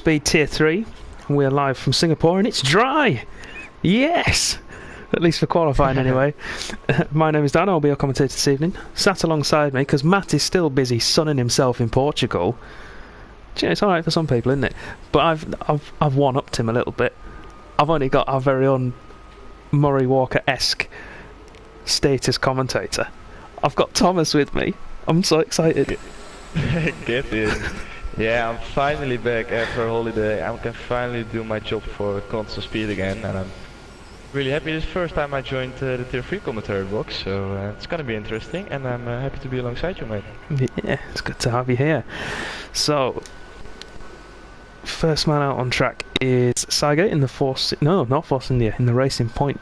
Speed Tier 3. We're live from Singapore and it's dry! Yes! At least for qualifying anyway. My name is Dan, I'll be your commentator this evening. Sat alongside me, because Matt is still busy sunning himself in Portugal. Yeah, it's alright for some people, isn't it? But I've one-upped him a little bit. I've only got our very own Murray Walker-esque status commentator. I've got Thomas with me. I'm so excited. Get in. Yeah, I'm finally back after a holiday. I can finally do my job for constant speed again, and I'm really happy. This is the first time I joined the Tier 3 commentary box, so it's gonna be interesting, and I'm happy to be alongside you, mate. Yeah, it's good to have you here. So, first man out on track is Saigate in the Force... No, not Force India, in the Racing Point.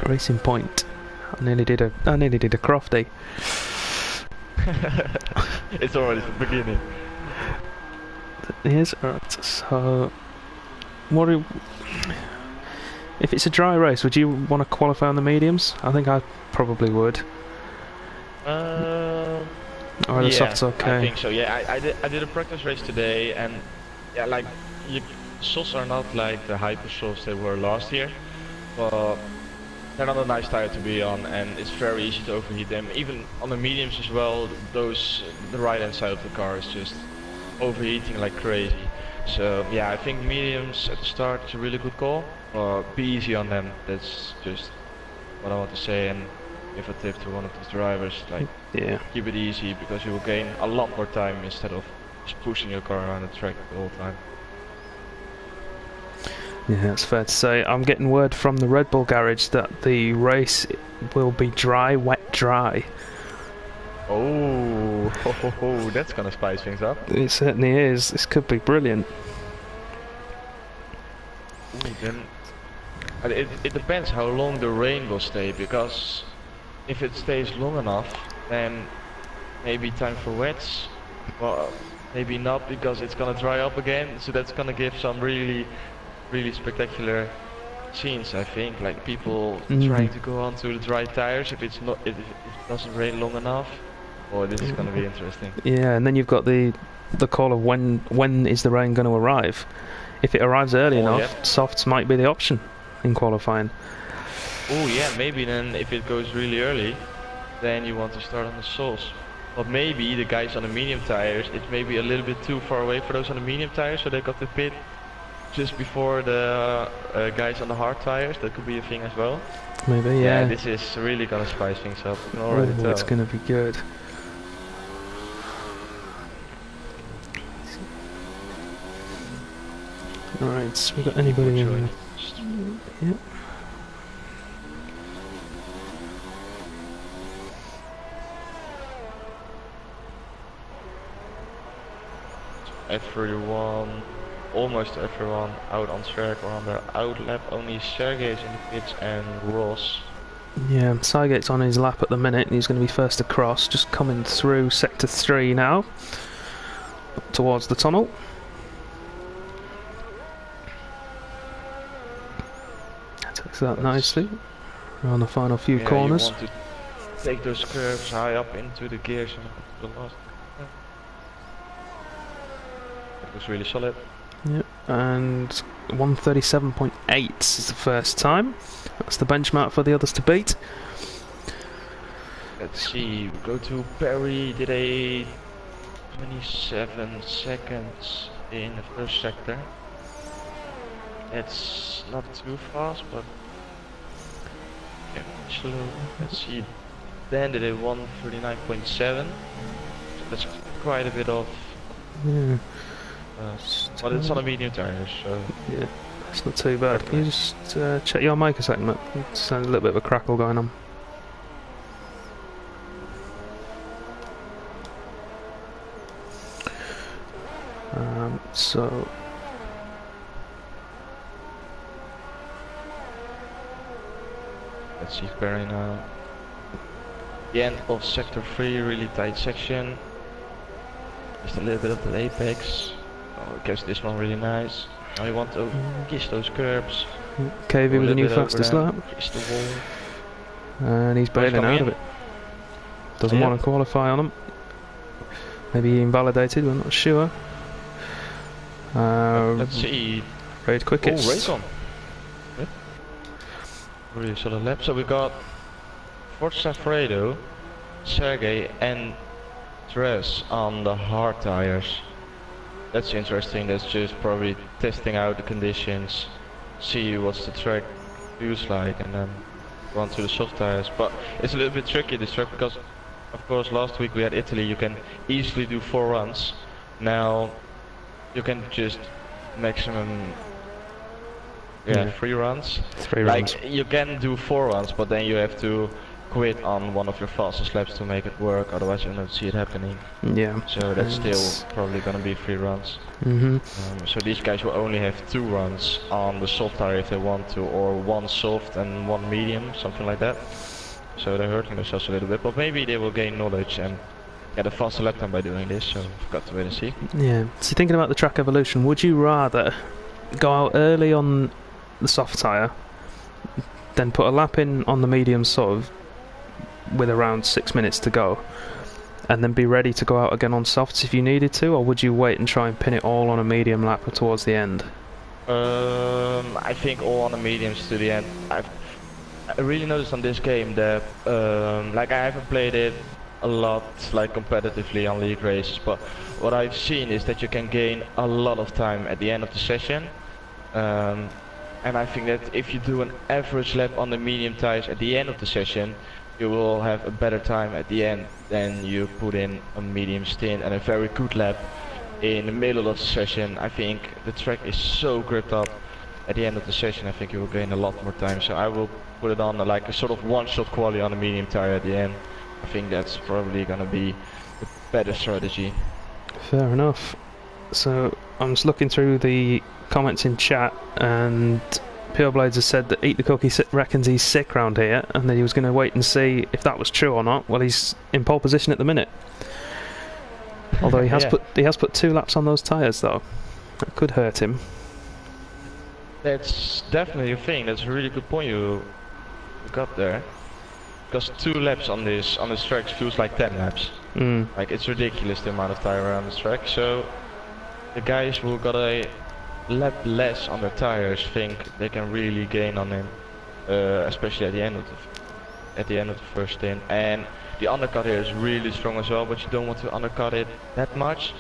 Racing Point. I nearly did a crofty. It's already the beginning. Yes, alright, so... If it's a dry race, would you want to qualify on the mediums? I think I probably would. Or the softs okay? I think so, yeah. I did a practice race today, and yeah, like, softs are not like the hyper softs they were last year, but they're not a nice tire to be on, and it's very easy to overheat them. Even on the mediums as well, the right hand side of the car is just overheating like crazy. So yeah, I think mediums at the start is a really good call. Be easy on them, that's just what I want to say, and give a tip to one of these drivers, like, yeah, keep it easy, because you will gain a lot more time instead of just pushing your car around the track the whole time. Yeah, that's fair to say. I'm getting word from the Red Bull garage that the race will be dry, wet, dry. Oh, that's gonna spice things up. It certainly is. This could be brilliant. Ooh, then it depends how long the rain will stay, because if it stays long enough, then maybe time for wets. Well, maybe not, because it's gonna dry up again, so that's gonna give some really spectacular scenes, I think, like people trying to go onto the dry tires if it doesn't rain long enough. Oh, this is gonna be interesting. Yeah, and then you've got the call of when is the rain going to arrive. If it arrives early enough, softs might be the option in qualifying. Oh yeah, maybe then if it goes really early, then you want to start on the softs. But maybe the guys on the medium tires, it's maybe a little bit too far away for those on the medium tires, so they got to pit just before the guys on the hard tires. That could be a thing as well. Maybe, yeah. This is really gonna spice things up. I can already tell. It's gonna be good. Alright, so we got anybody in? Yep. Everyone, almost everyone out on track or on their out lap. Only Sergey is in the pits and Ross. Yeah, Saigate's on his lap at the minute and he's going to be first across, just coming through sector 3 now, up towards the tunnel. Takes that nicely. We're on the final few corners. You want to take those curves high up into the gears and the last. It was really solid. Yep, and 137.8 is the first time. That's the benchmark for the others to beat. Let's see, we go to Perry, did a 27 seconds in the first sector. It's not too fast, but yeah, slow. Let's see, then did a 139.7, so that's quite a bit off. Yeah. But it's on a medium tire, so yeah, that's not too bad. Can you just check your mic a second, Matt? It sounds a little bit of a crackle going on. So let's see, Perry now. The end of sector 3, really tight section. Just a little bit of the apex. Oh, I guess this one really nice. Now you want to kiss those curbs. KV with a new fastest lap. Kiss the wall. And he's bailing out of it. Doesn't want to qualify on him. Maybe he invalidated, we're not sure. Let's see. Raid quickest. Oh, race on. Good. Really solid lap. So we got Forza Fredo, Sergey and Tres on the hard tires. That's interesting. That's just probably testing out the conditions, see what's the track feels like, and then go on to the soft tires. But it's a little bit tricky this track because, of course, last week we had Italy. You can easily do 4 runs. Now you can just maximum 3 runs. 3 runs. Like you can do 4 runs, but then you have to quit on one of your fastest laps to make it work. Otherwise, you don't see it happening. Yeah. So that's still probably gonna be 3 runs. So these guys will only have 2 runs on the soft tire if they want to, or 1 soft and 1 medium, something like that. So they're hurting themselves a little bit, but maybe they will gain knowledge and get a faster lap time by doing this. So we've got to wait and see. Yeah. So thinking about the track evolution, would you rather go out early on the soft tire, then put a lap in on the medium sort of with around 6 minutes to go, and then be ready to go out again on softs if you needed to, or would you wait and try and pin it all on a medium lap towards the end? I think all on the mediums to the end. I really noticed on this game that like I haven't played it a lot like competitively on league races, but what I've seen is that you can gain a lot of time at the end of the session. And I think that if you do an average lap on the medium tires at the end of the session, you will have a better time at the end than you put in a medium stint and a very good lap in the middle of the session. I think the track is so gripped up at the end of the session. I think you will gain a lot more time. So I will put it on like a sort of one-shot quali on a medium tire at the end. I think that's probably gonna be the better strategy. Fair enough. So I'm just looking through the comments in chat, and Pure Blades has said that Eat the Cookie reckons he's sick round here, and that he was going to wait and see if that was true or not. Well, he's in pole position at the minute. Although he has put 2 laps on those tyres though. That could hurt him. That's definitely a thing. That's a really good point you got there. Because 2 laps on this track feels like 10 laps. Like it's ridiculous the amount of tire around this track. So the guys who got a lap less on their tires think they can really gain on him, especially at the end of the first stint. And the undercut here is really strong as well, but you don't want to undercut it that much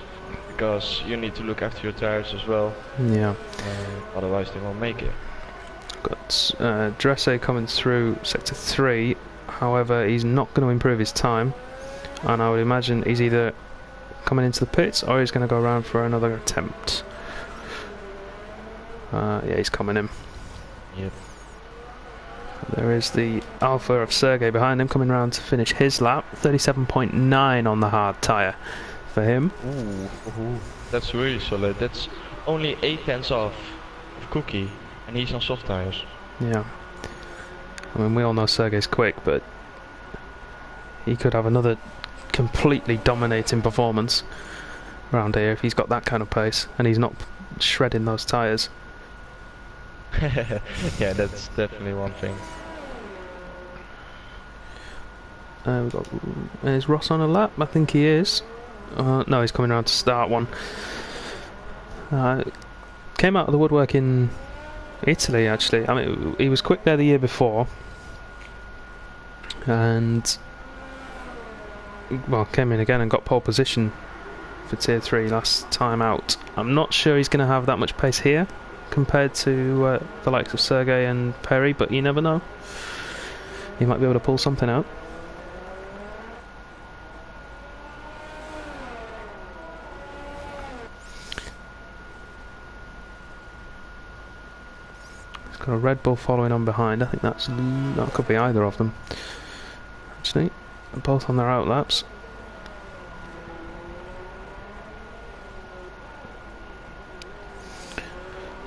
because you need to look after your tires as well. Yeah. Otherwise they won't make it. Got Dresse coming through sector 3. However, he's not going to improve his time, and I would imagine he's either coming into the pits or he's going to go around for another attempt. Yeah, he's coming in. Yep. There is the Alpha of Sergey behind him coming round to finish his lap. 37.9 on the hard tyre for him. Ooh, that's really solid. That's only 8 tenths off of Cookie, and he's on soft tyres. Yeah. I mean, we all know Sergey's quick, but he could have another completely dominating performance around here if he's got that kind of pace and he's not shredding those tyres. Yeah, that's definitely one thing. We've got, is Ross on a lap? I think he is. No, he's coming around to start one. Came out of the woodwork in Italy, actually. I mean, he was quick there the year before, and well, came in again and got pole position for tier 3 last time out. I'm not sure he's going to have that much pace here compared to the likes of Sergey and Perry, but you never know. He might be able to pull something out. He's got a Red Bull following on behind. I think that could be either of them. Actually, both on their outlaps.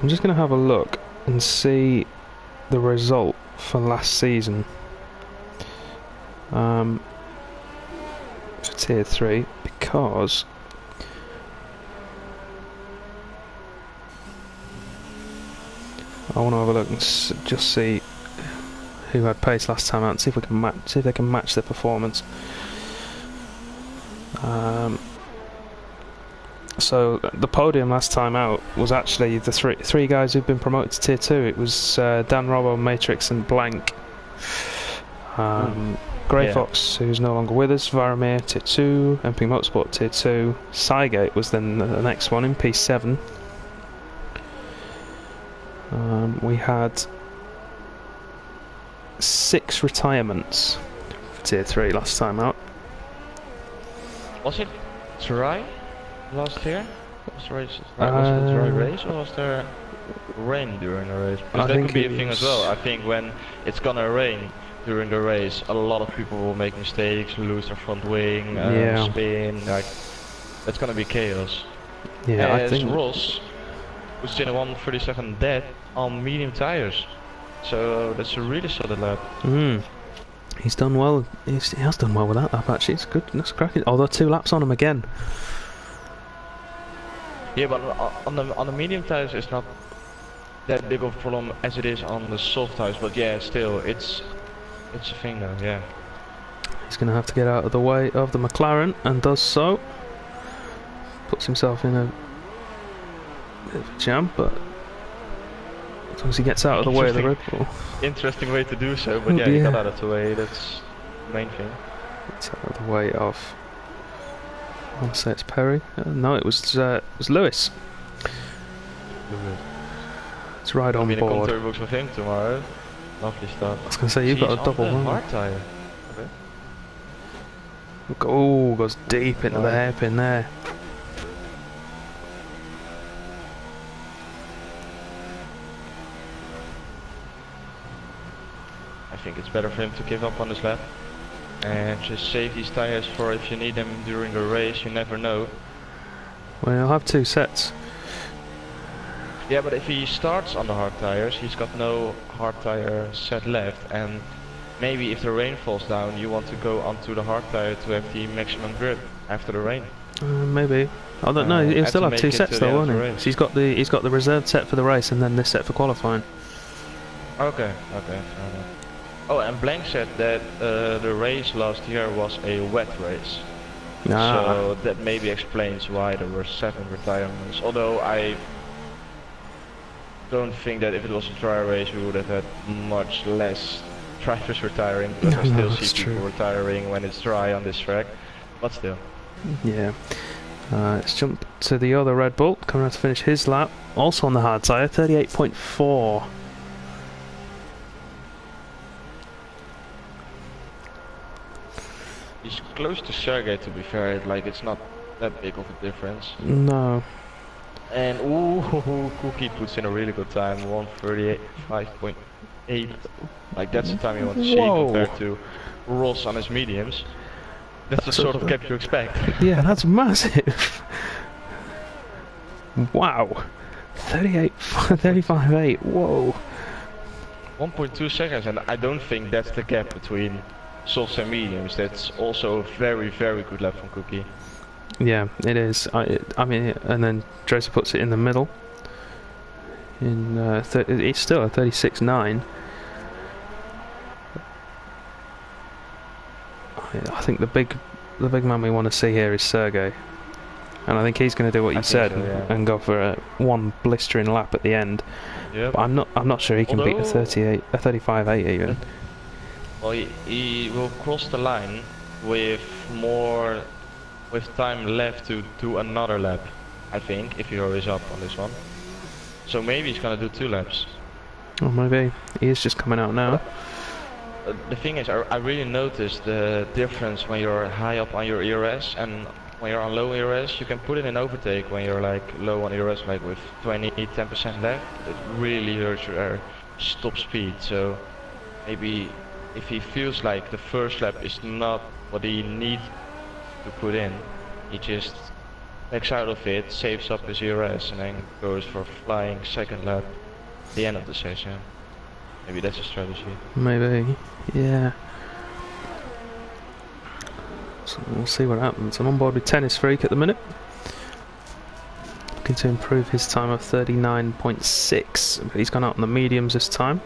I'm just going to have a look and see the result for last season for tier 3, because I want to have a look and just see who had pace last time out and see if we can see if they can match their performance. So So the podium last time out was actually the three guys who've been promoted to Tier 2. It was Dan Robbo, Matrix and Blank. Grey Fox, who's no longer with us, Varamir, Tier 2, MP Motorsport, Tier 2. Cygate was then the next one in P7. We had 6 retirements for Tier 3 last time out. Was it dry last year? Was the race, was it a dry race, or was there rain during the race? Because that could be a thing as well. I think when it's gonna rain during the race, a lot of people will make mistakes, lose their front wing, spin, like, that's gonna be chaos. Yeah, As I think Ross was in a 1:37 dead on medium tires, so that's a really solid lap. He's done well. He has done well with that lap actually. It's good. That's cracking. Although 2 laps on him again. Yeah, but on the medium tires it's not that big of a problem as it is on the soft tires. But yeah, still, it's a thing though. Yeah. He's going to have to get out of the way of the McLaren, and does so. Puts himself in a bit of a jam, but as long as he gets out of the way of the Red Bull. Interesting way to do so, but yeah, he got out of the way. That's the main thing. Gets out of the way of. I want to say it's Perry. No, it was Lewis. It's right on board. I'm in a commentary box with him tomorrow. Lovely stuff. I was going to say, you've got a double one. Hard tire. Okay. Oh, goes deep into the hairpin there. I think it's better for him to give up on this lap and just save these tires for if you need them during the race. You never know. Well, he'll have 2 sets. Yeah, but if he starts on the hard tires, he's got no hard tire set left, and maybe if the rain falls down, you want to go onto the hard tire to have the maximum grip after the rain. Maybe. I don't know. He'll still have 2 sets though, won't he? So he's got the reserved set for the race and then this set for qualifying. Okay, fair enough. Oh, and Blank said that the race last year was a wet race. So that maybe explains why there were 7 retirements. Although I don't think that if it was a dry race we would have had much less drivers retiring, because I still see people retiring when it's dry on this track. But still. Yeah. Let's jump to the other Red Bull, coming out to finish his lap. Also on the hard tyre, 38.4. He's close to Sergey, to be fair. Like, it's not that big of a difference. No. And Cookie puts in a really good time, 1:35.8. Like, that's the time you want to see compared to Ross on his mediums. That's the sort of gap you expect. Yeah, that's massive. Wow. 35.8. Whoa. 1.2 seconds, and I don't think that's the gap between softs and mediums. That's also a very, very good lap from Cookie. Yeah, it is. I mean, and then Dresser puts it in the middle. It's still a 36.9. I think the big man we want to see here is Sergey, and I think he's going to do what you said and go for a 1 blistering lap at the end. Yep. But I'm not sure he can beat a 35.8 even. Well, he will cross the line with time left to do another lap, I think, if he hurries up on this one. So maybe he's gonna do 2 laps. Or maybe he is just coming out now. The thing is, I really noticed the difference when you're high up on your ERS and when you're on low ERS. You can put it in overtake when you're like low on ERS, like with 10% left. It really hurts your stop speed. So maybe if he feels like the first lap is not what he needs to put in, he just backs out of it, saves up his ERS, and then goes for a flying second lap at the end of the session. Maybe that's a strategy. Maybe, yeah. So we'll see what happens. I'm on board with Tennis Freak at the minute, looking to improve his time of 39.6, but he's gone out on the mediums this time.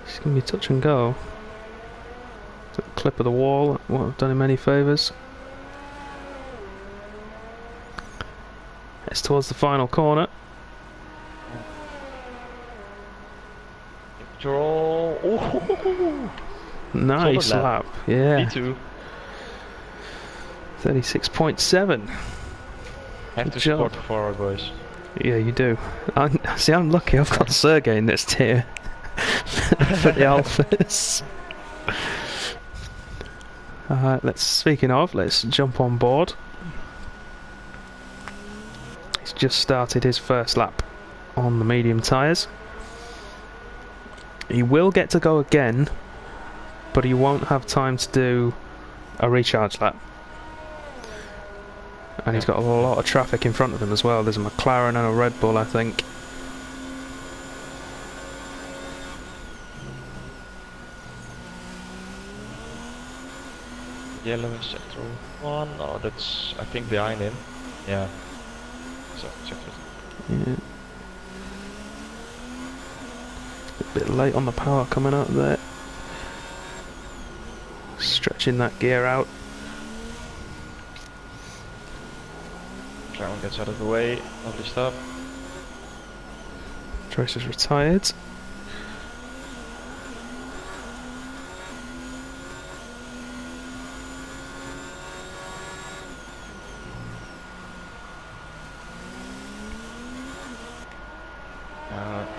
It's going to be touch and go. clip of the wall. Won't have done him any favours. It's towards the final corner. Draw. Ooh. Nice lap. Yeah. Me too. 36.7. Have to support the forward, boys. Yeah, you do. See, I'm lucky. I've got Sergey in this tier for the Alphas. Speaking of, let's jump on board. He's just started his first lap on the medium tyres. He will get to go again, but he won't have time to do a recharge lap. And he's got a lot of traffic in front of him as well. There's a McLaren and a Red Bull, I think. Yellow in sector 1. Oh, that's, I think, behind him. Yeah. So, check it. Yeah. A bit late on the power coming out there. Stretching that gear out. McLaren gets out of the way. Lovely stuff. Tracer's retired.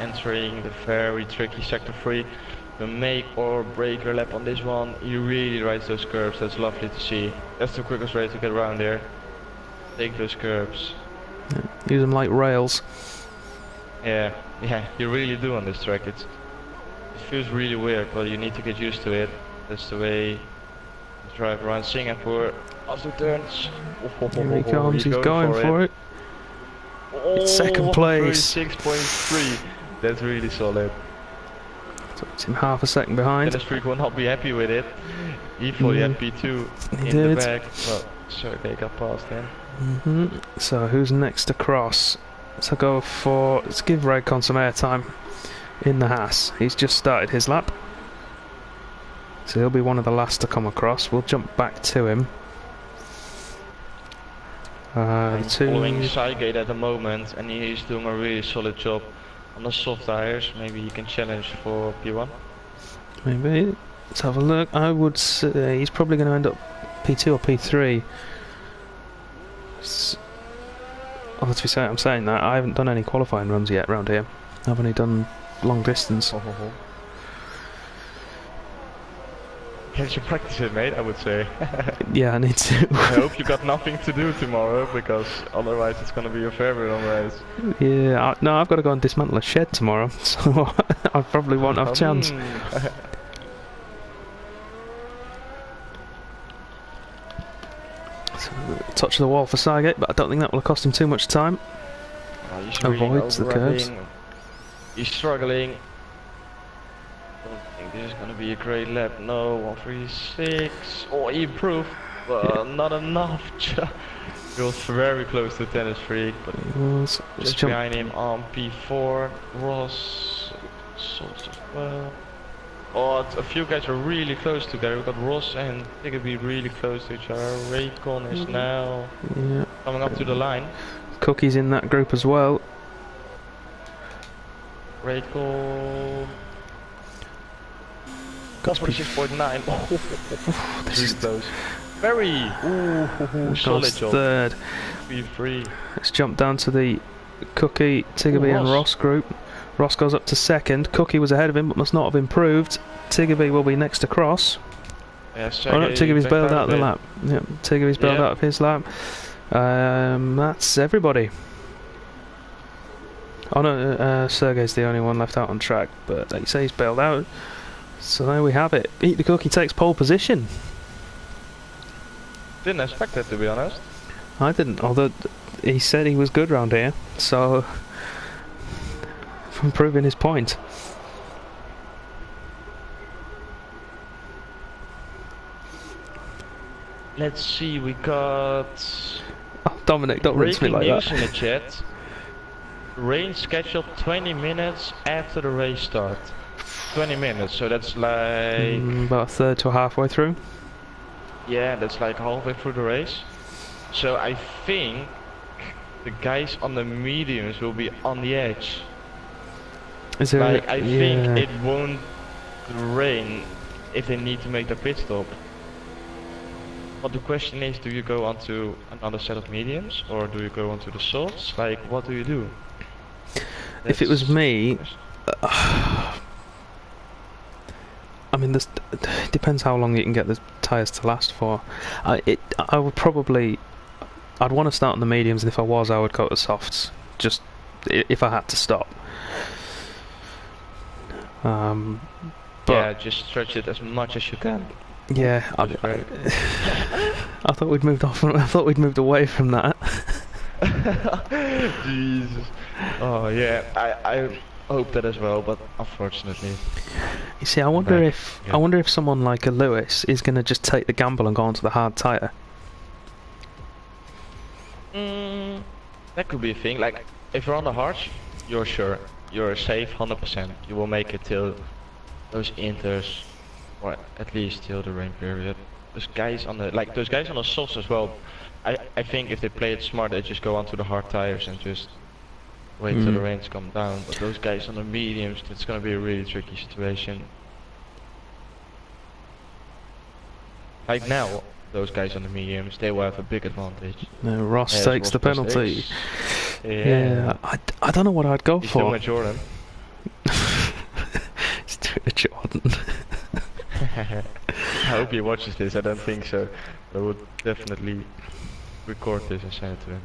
Entering the very tricky sector 3. The make or break your lap on this one. He really rides those curves. That's lovely to see. That's the quickest way to get around there. Take those curves. Yeah, use them like rails. Yeah, you really do on this track. It feels really weird, but you need to get used to it. That's the way to drive around Singapore. After turns. Here he comes, he's going for it. It's second place. 36.3. That's really solid. So it's him half a second behind. Dennis Freak will not be happy with it. He fully had P2 he in did. the back. Well, Sergey got past him. So who's next across? Let's give Raycon some airtime in the Haas. He's just started his lap, so he'll be one of the last to come across. We'll jump back to him. I'm following Sergey at the moment, and he's doing a really solid job on the soft tires. Maybe he can challenge for P1. Maybe. Let's have a look. I would say he's probably going to end up P2 or P3. To be fair, I'm saying that I haven't done any qualifying runs yet around here. I've only done long distance. Can't you practice it, mate? I would say. Yeah, I need to. I hope you got nothing to do tomorrow, because otherwise it's going to be a very long race. Yeah, no, I've got to go and dismantle a shed tomorrow, so I probably won't have a chance. So, touch of the wall for Sygate, but I don't think that will cost him too much time. Avoids the curves. He's struggling. Don't think this is going to be a great lap. No, 136. Oh, he improved, but not enough. He was very close to Tennis Freak, but just behind him on P4. Ross, Salt as well. Oh, a few guys are really close together. We've got Ross and Tiggeby really close to each other. Raycon is now coming up to the line. Cookie's in that group as well. Raycon. Got 46.9. Oh, this is close. Very solid job. Third. P3. Let's jump down to the Cookie, Tiggeby and Ross group. Ross goes up to second. Cookie was ahead of him but must not have improved. Tiggeby will be next across. Yeah, oh no, Tiggeby's bailed out of the lap. Yep, Tiggeby's bailed out of his lap. That's everybody. Oh no, Sergey's the only one left out on track, but like you say, he's bailed out. So there we have it. Eat the Cookie takes pole position. Didn't expect that, to be honest. I didn't, although he said he was good round here, so from proving his point. Let's see, we got... Oh, Dominic, don't rinse me like that. Breaking news in the chat. Rain scheduled 20 minutes after the race start. 20 minutes, so that's like... About a third to halfway through. Yeah, that's like halfway through the race. So I think the guys on the mediums will be on the edge. Is there? Like, I think it won't rain if they need to make their pit stop. But the question is, do you go onto another set of mediums or do you go onto the softs? Like, what do you do? If it was me, I mean, it depends how long you can get the tyres to last for. I would probably, I'd want to start on the mediums, and if I was, I would go to softs, just if I had to stop. But yeah, just stretch it as much as you can. Yeah, I thought we'd moved off. I thought we'd moved away from that. Jesus. Oh yeah, I hope that as well, but unfortunately. You see, I wonder if someone like a Lewis is going to just take the gamble and go onto the hard tyre. That could be a thing. Like, if you're on the hards, you're sure. You're safe 100%. You will make it till those inters, or at least till the rain period. Those guys on the softs as well. I think if they play it smart, they just go onto the hard tires and just wait till the rains come down. But those guys on the mediums, it's gonna be a really tricky situation. Like now, those guys on the mediums, they will have a big advantage. No, Ross takes the penalty. Yeah. I don't know what I'd go He's for. doing a Jordan. He's doing a Jordan. I hope he watches this. I don't think so. I would definitely record this and send it to him.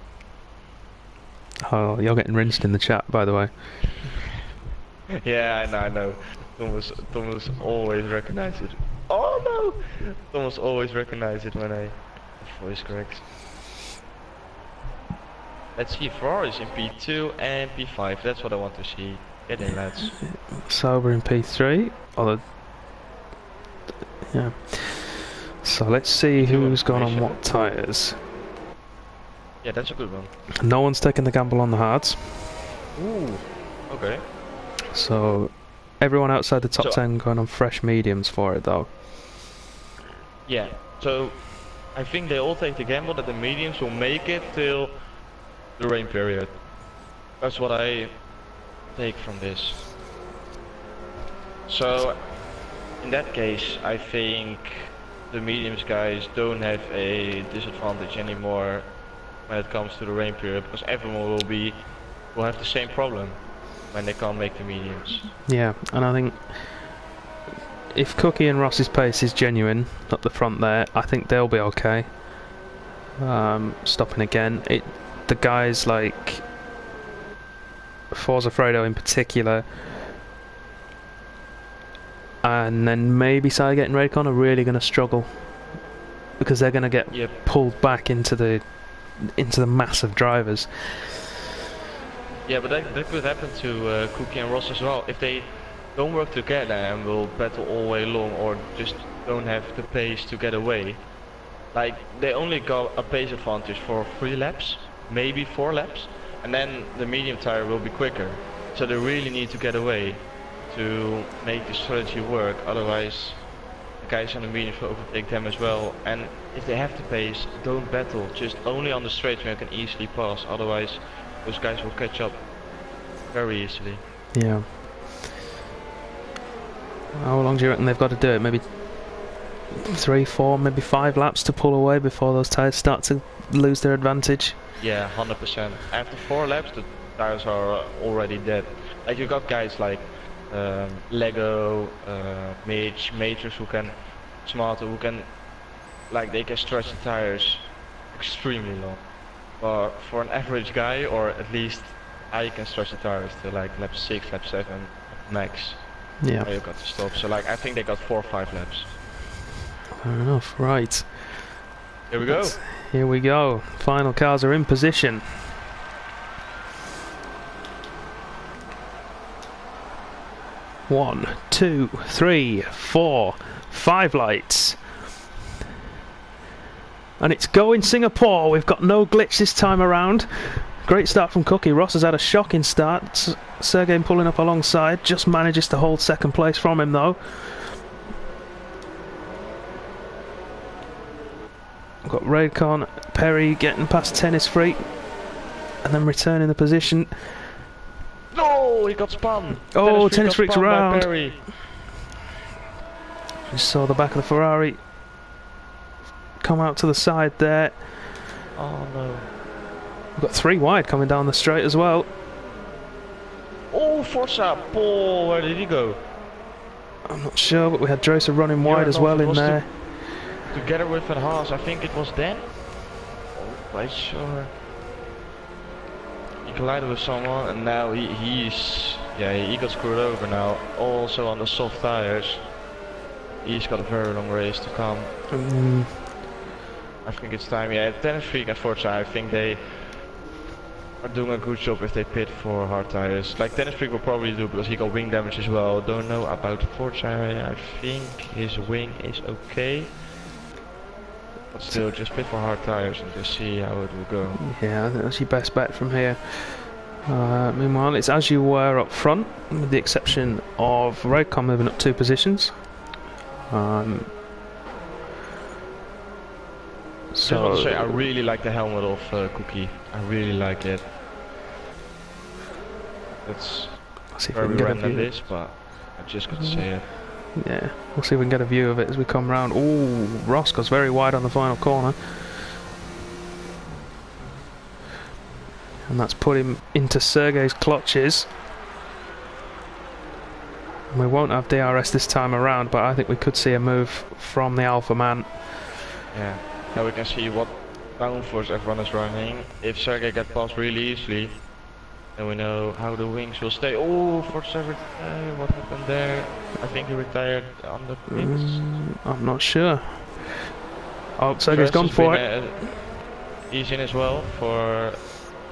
Oh, you're getting rinsed in the chat, by the way. Yeah, I know. Thomas always recognizes it. Oh no! Thomas always recognizes it when I voice corrects. Let's see, Ferrari's in P2 and P5. That's what I want to see. Get in, lads. Sauber in P3. Yeah. So let's see who's gone on what tyres. Yeah, that's a good one. No one's taking the gamble on the hards. Ooh. Okay. So everyone outside the top 10 going on fresh mediums for it, though. Yeah. So I think they all take the gamble that the mediums will make it till the rain period. That's what I take from this. So in that case, I think the mediums guys don't have a disadvantage anymore when it comes to the rain period, because everyone will have the same problem when they can't make the mediums. Yeah, and I think if Cookie and Ross's pace is genuine up the front there, I think they'll be okay. Stopping again. The guys like Forza Fredo in particular, and then maybe Saget and Raycon are really going to struggle because they're going to get pulled back into the mass of drivers. Yeah, but that could happen to Cookie and Ross as well if they don't work together and will battle all way long, or just don't have the pace to get away. Like, they only got a pace advantage for 3 laps, maybe 4 laps, and then the medium tire will be quicker. So they really need to get away to make the strategy work, otherwise the guys on the medium will overtake them as well. And if they have the pace, don't battle, just only on the straight where you can easily pass, otherwise those guys will catch up very easily. Yeah. How long do you reckon they've got to do it? Maybe 3, 4, maybe 5 laps to pull away before those tyres start to lose their advantage? Yeah, 100%. After 4 laps, the tires are already dead. Like, you got guys like Lego, Mage, Majors who can they can stretch the tires extremely long. But for an average guy, or at least I can stretch the tires to like lap 6, lap 7 max. Yeah. You got to stop. So like, I think they got 4 or 5 laps. Fair enough. Right. Here we go. Here we go. Final cars are in position. One, 2, 3, 4, 5 lights. And it's going Singapore. We've got no glitch this time around. Great start from Cookie. Ross has had a shocking start. Sergey pulling up alongside, just manages to hold second place from him though. We've got Raycon, Perry getting past Tennis Freak and then returning the position. No, he got spun. Oh, Tennis Freak's around. Perry. You saw the back of the Ferrari come out to the side there. Oh no. We've got 3 wide coming down the straight as well. Oh, Forza, Paul, where did he go? I'm not sure, but we had Droser running wide as well in there. Together with Van Haas, I think it was Dan. Oh, quite sure. He collided with someone and now he got screwed over now. Also on the soft tires. He's got a very long race to come. I think it's time. Yeah, Tennis Freak and Forza, I think they are doing a good job if they pit for hard tires. Like Tennis Freak will probably do because he got wing damage as well. Don't know about Forza. I think his wing is okay. But still, just pit for hard tires and just see how it will go. Yeah, I think that's your best bet from here. Meanwhile, it's as you were up front, with the exception of Raycon moving up 2 positions. So I want to say, I really like the helmet of Cookie. I really like it. It's very random this, but I just got to say it. Yeah, we'll see if we can get a view of it as we come round. Ooh, Ross goes very wide on the final corner. And that's put him into Sergey's clutches. And we won't have DRS this time around, but I think we could see a move from the Alpha man. Yeah, now we can see what downforce everyone is running. If Sergey gets past really easily, then we know how the wings will stay. Oh, Forza retired. What happened there? I think he retired on the wings. I'm not sure. Oh, Sergey's gone for it. He's in as well for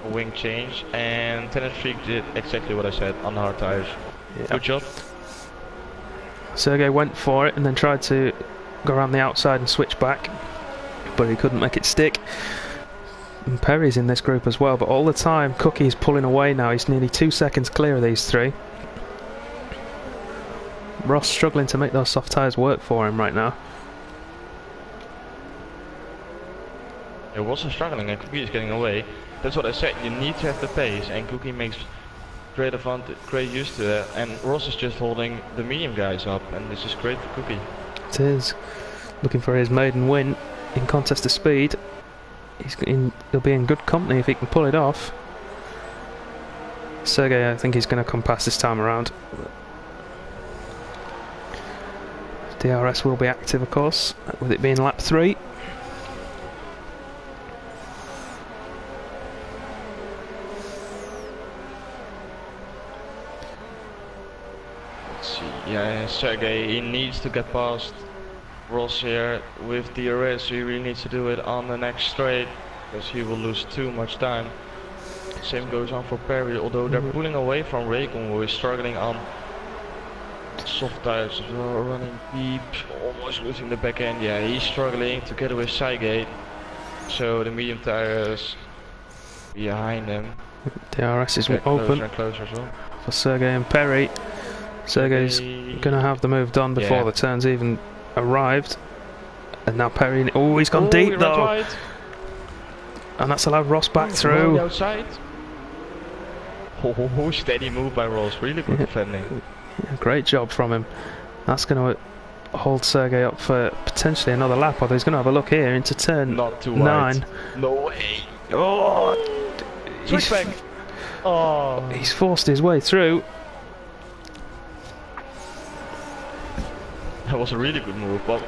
a wing change, and Tennis Freak did exactly what I said on hard tires. Yep. Good job. Sergey went for it and then tried to go around the outside and switch back, but he couldn't make it stick. And Perry's in this group as well, but all the time Cookie's pulling away now. He's nearly 2 seconds clear of these 3. Ross struggling to make those soft tyres work for him right now. It wasn't struggling and Cookie is getting away. That's what I said, you need to have the pace, and Cookie makes great use to that, and Ross is just holding the medium guys up, and this is great for Cookie. It is. Looking for his maiden win in contest of speed. He'll be in good company if he can pull it off. Sergey, I think he's going to come past this time around. DRS will be active, of course, with it being lap 3. Let's see. Yeah, Sergey, he needs to get past Ross here with DRS. He really needs to do it on the next straight, because he will lose too much time. Same goes on for Perry, although they're pulling away from Raycon, who is struggling on soft tires as well, running deep, almost losing the back end. Yeah, he's struggling together with Seigate, so the medium tires behind them. DRS is open closer and closer as well for Sergey and Perry. Sergey's going to have the move done before the turns even arrived, and now Perry. Oh, he's gone deep though, wide. And that's allowed Ross back through. Outside. Oh, steady move by Ross. Really good defending. Yeah, great job from him. That's going to hold Sergey up for potentially another lap. Although he's going to have a look here into turn Not too 9. Wide. No way. Oh, switch back. Oh, he's forced his way through. That was a really good move, but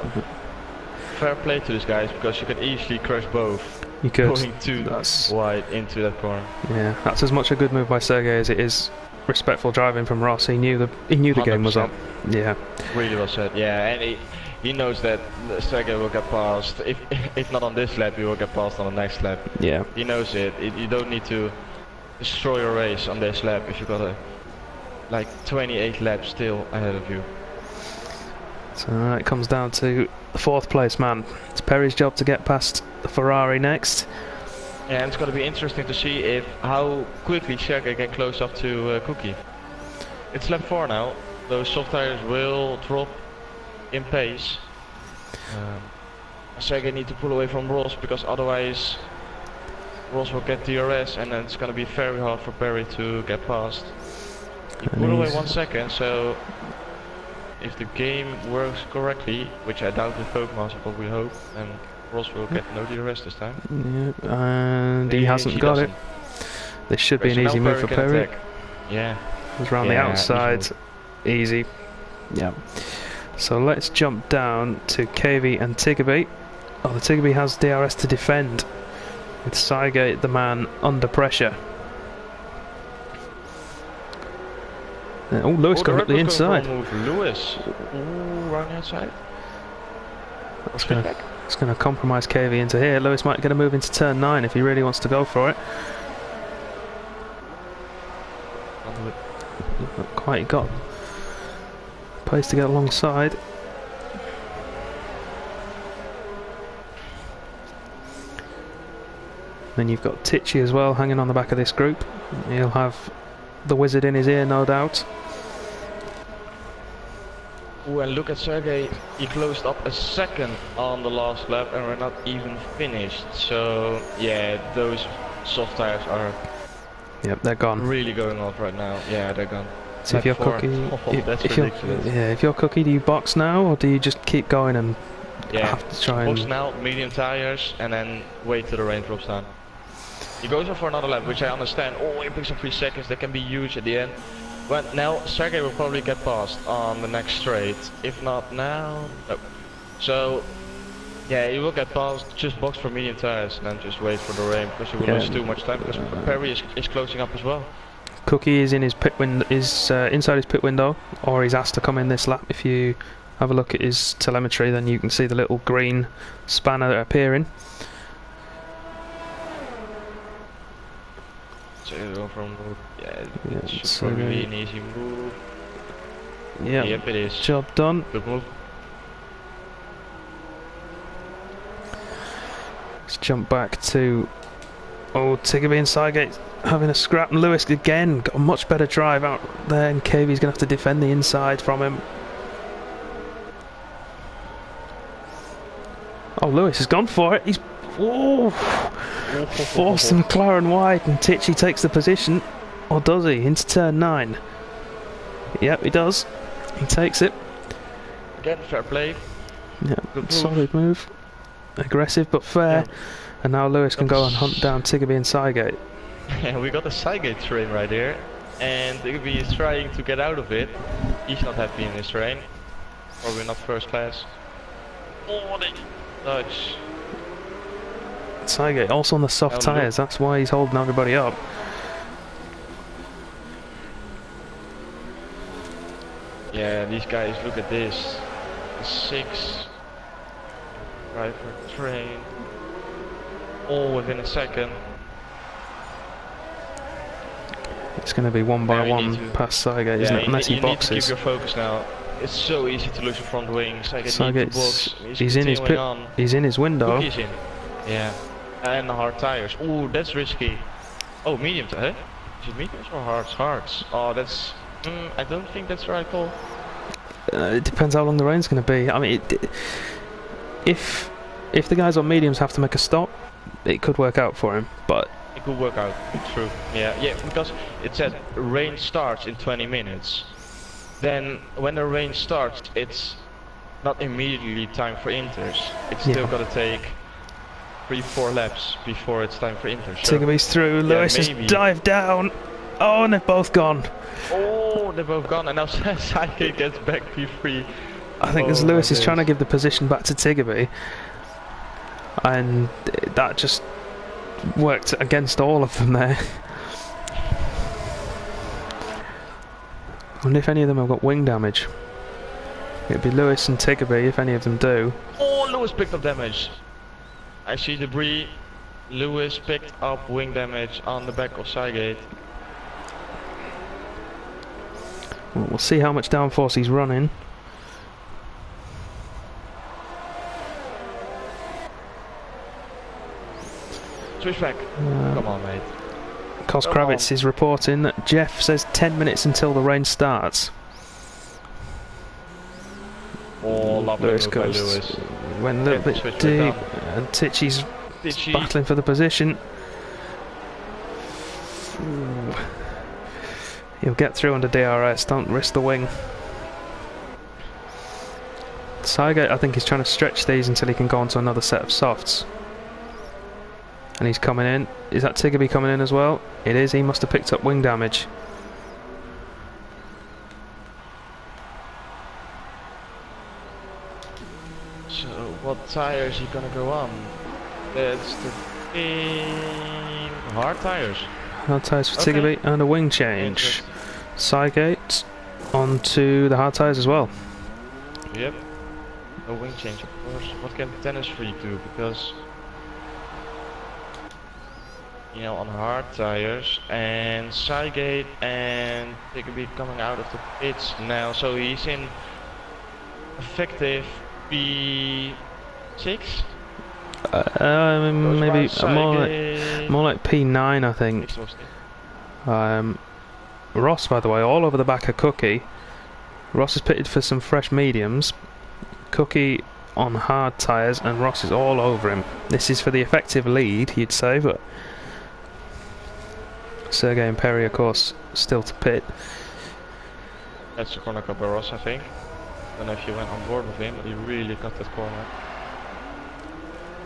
fair play to these guys, because you can easily crush both. You could. Going too wide into that corner. Yeah, that's as much a good move by Sergey as it is respectful driving from Ross. He knew the game was up. Yeah. Really well said. Yeah, and he knows that Sergey will get past. If not on this lap, he will get past on the next lap. Yeah. He knows it. You don't need to destroy your race on this lap if you've got like 28 laps still ahead of you. So it comes down to the 4th place man. It's Perry's job to get past the Ferrari next. And it's going to be interesting to see if how quickly Sergey can close up to Cookie. It's lap 4 now. Those soft tires will drop in pace. Sergey need to pull away from Ross because otherwise Ross will get DRS and then it's going to be very hard for Perry to get past. He pulled away 1 second, so if the game works correctly, which I doubt with Pokemaster, but we hope, then Ross will get no DRS this time. Yeah, and he hasn't got it. This should be an easy move for Perry. Yeah. It's around the outside. Easy. Yeah. So let's jump down to KV and Tiggerby. Oh, the Tiggerby has DRS to defend, with Sygate the man under pressure. Oh, Lewis going up the inside. Lewis. Ooh, around the outside. It's going to compromise KV into here. Lewis might get a move into turn 9 if he really wants to go for it. Not quite got pace to get alongside. Then you've got Tichy as well hanging on the back of this group. He'll have the wizard in his ear, no doubt. Ooh, and look at Sergey, he closed up a second on the last lap and we're not even finished. So yeah, those soft tires are they're gone. Really going off right now. Yeah, they're gone. So if you're Cookie, that's ridiculous. If you're Cookie, do you box now or do you just keep going and have to try box and now, medium tires, and then wait till the rain drops down. He goes on for another lap, which I understand. Oh, he picks up 3 seconds. That can be huge at the end. But now Sergey will probably get past on the next straight. If not now, no. So yeah, he will get past. Just box for medium tires and then just wait for the rain because he will lose too much time because Perry is closing up as well. Cookie is in his pit window, inside his pit window, or he's asked to come in this lap. If you have a look at his telemetry, then you can see the little green spanner appearing. So from it should probably be an easy move. Yeah, yep, it is. Job done. Good move. Let's jump back to Tiggerby and Sygate having a scrap, and Lewis again got a much better drive out there, and KV's going to have to defend the inside from him. Oh, Lewis has gone for it. He's forced the McLaren wide, and Tichy takes the position. Or does he? Into turn 9. Yep, he does. He takes it. Again, fair play. Yeah, solid move. Aggressive but fair. Yeah. And now Lewis can go and hunt down Tiggerby and Sygate. Yeah, we got the Sygate train right here. And Tiggerby is trying to get out of it. He's not happy in his train. Probably not first class. Oh, they touch. Sygate also on the soft tyres, that's why he's holding everybody up. Yeah, these guys, look at this. The 6 driver train. All within a second. It's going to be one by one past Sygate, isn't it? Unless he boxes. You need to keep your focus now. It's so easy to lose your front wing. Sygate's he's in his pit. He's in his window. He's in. Yeah. And the hard tires. Ooh, that's risky. Oh, medium tire. Is it mediums or hards? Hards. Oh, that's. I don't think that's the right call. It depends how long the rain's going to be. I mean, if the guys on mediums have to make a stop, it could work out for him. But it could work out. True. Yeah. Because it said rain starts in 20 minutes. Then when the rain starts, it's not immediately time for inters. It's still got to take 3-4 laps before it's time for inters. Tiggerby's through. Lewis has dived down. Oh, and they're both gone. Oh, they're both gone, and now Sygate gets back P3. I think as Lewis is trying to give the position back to Tiggerby, and that just worked against all of them there. I wonder if any of them have got wing damage. It'd be Lewis and Tiggerby if any of them do. Oh, Lewis picked up damage. I see debris. Lewis picked up wing damage on the back of Sygate. Well, we'll see how much downforce he's running. Switchback. Come on, mate. Kravitz is reporting that Jeff says 10 minutes until the rain starts. Oh, lovely Lewis move by goes, Lewis. went a little bit deep, and Tichy's battling for the position. Ooh. He'll get through under DRS, don't risk the wing. Sygate, I think, is trying to stretch these until he can go on to another set of softs. And he's coming in. Is that Tiggerby coming in as well? It is. He must have picked up wing damage. So, what tire is he gonna go on? It's the hard tires. Hard tyres for Tiggerby and a wing change. Sygate onto the hard tyres as well. Yep. A wing change, of course. What can Tennis Freak do? Because, you know, on hard tires, and Sygate and Tiggerby coming out of the pits now, so he's in effective P6. Maybe more like P9, I think. Ross, by the way, all over the back of Cookie. Ross is pitted for some fresh mediums. Cookie on hard tyres, and Ross is all over him. This is for the effective lead, you'd say, but Sergey and Perry, of course, still to pit. That's the corner cut by Ross, I think. I don't know if you went on board with him, but he really cut that corner.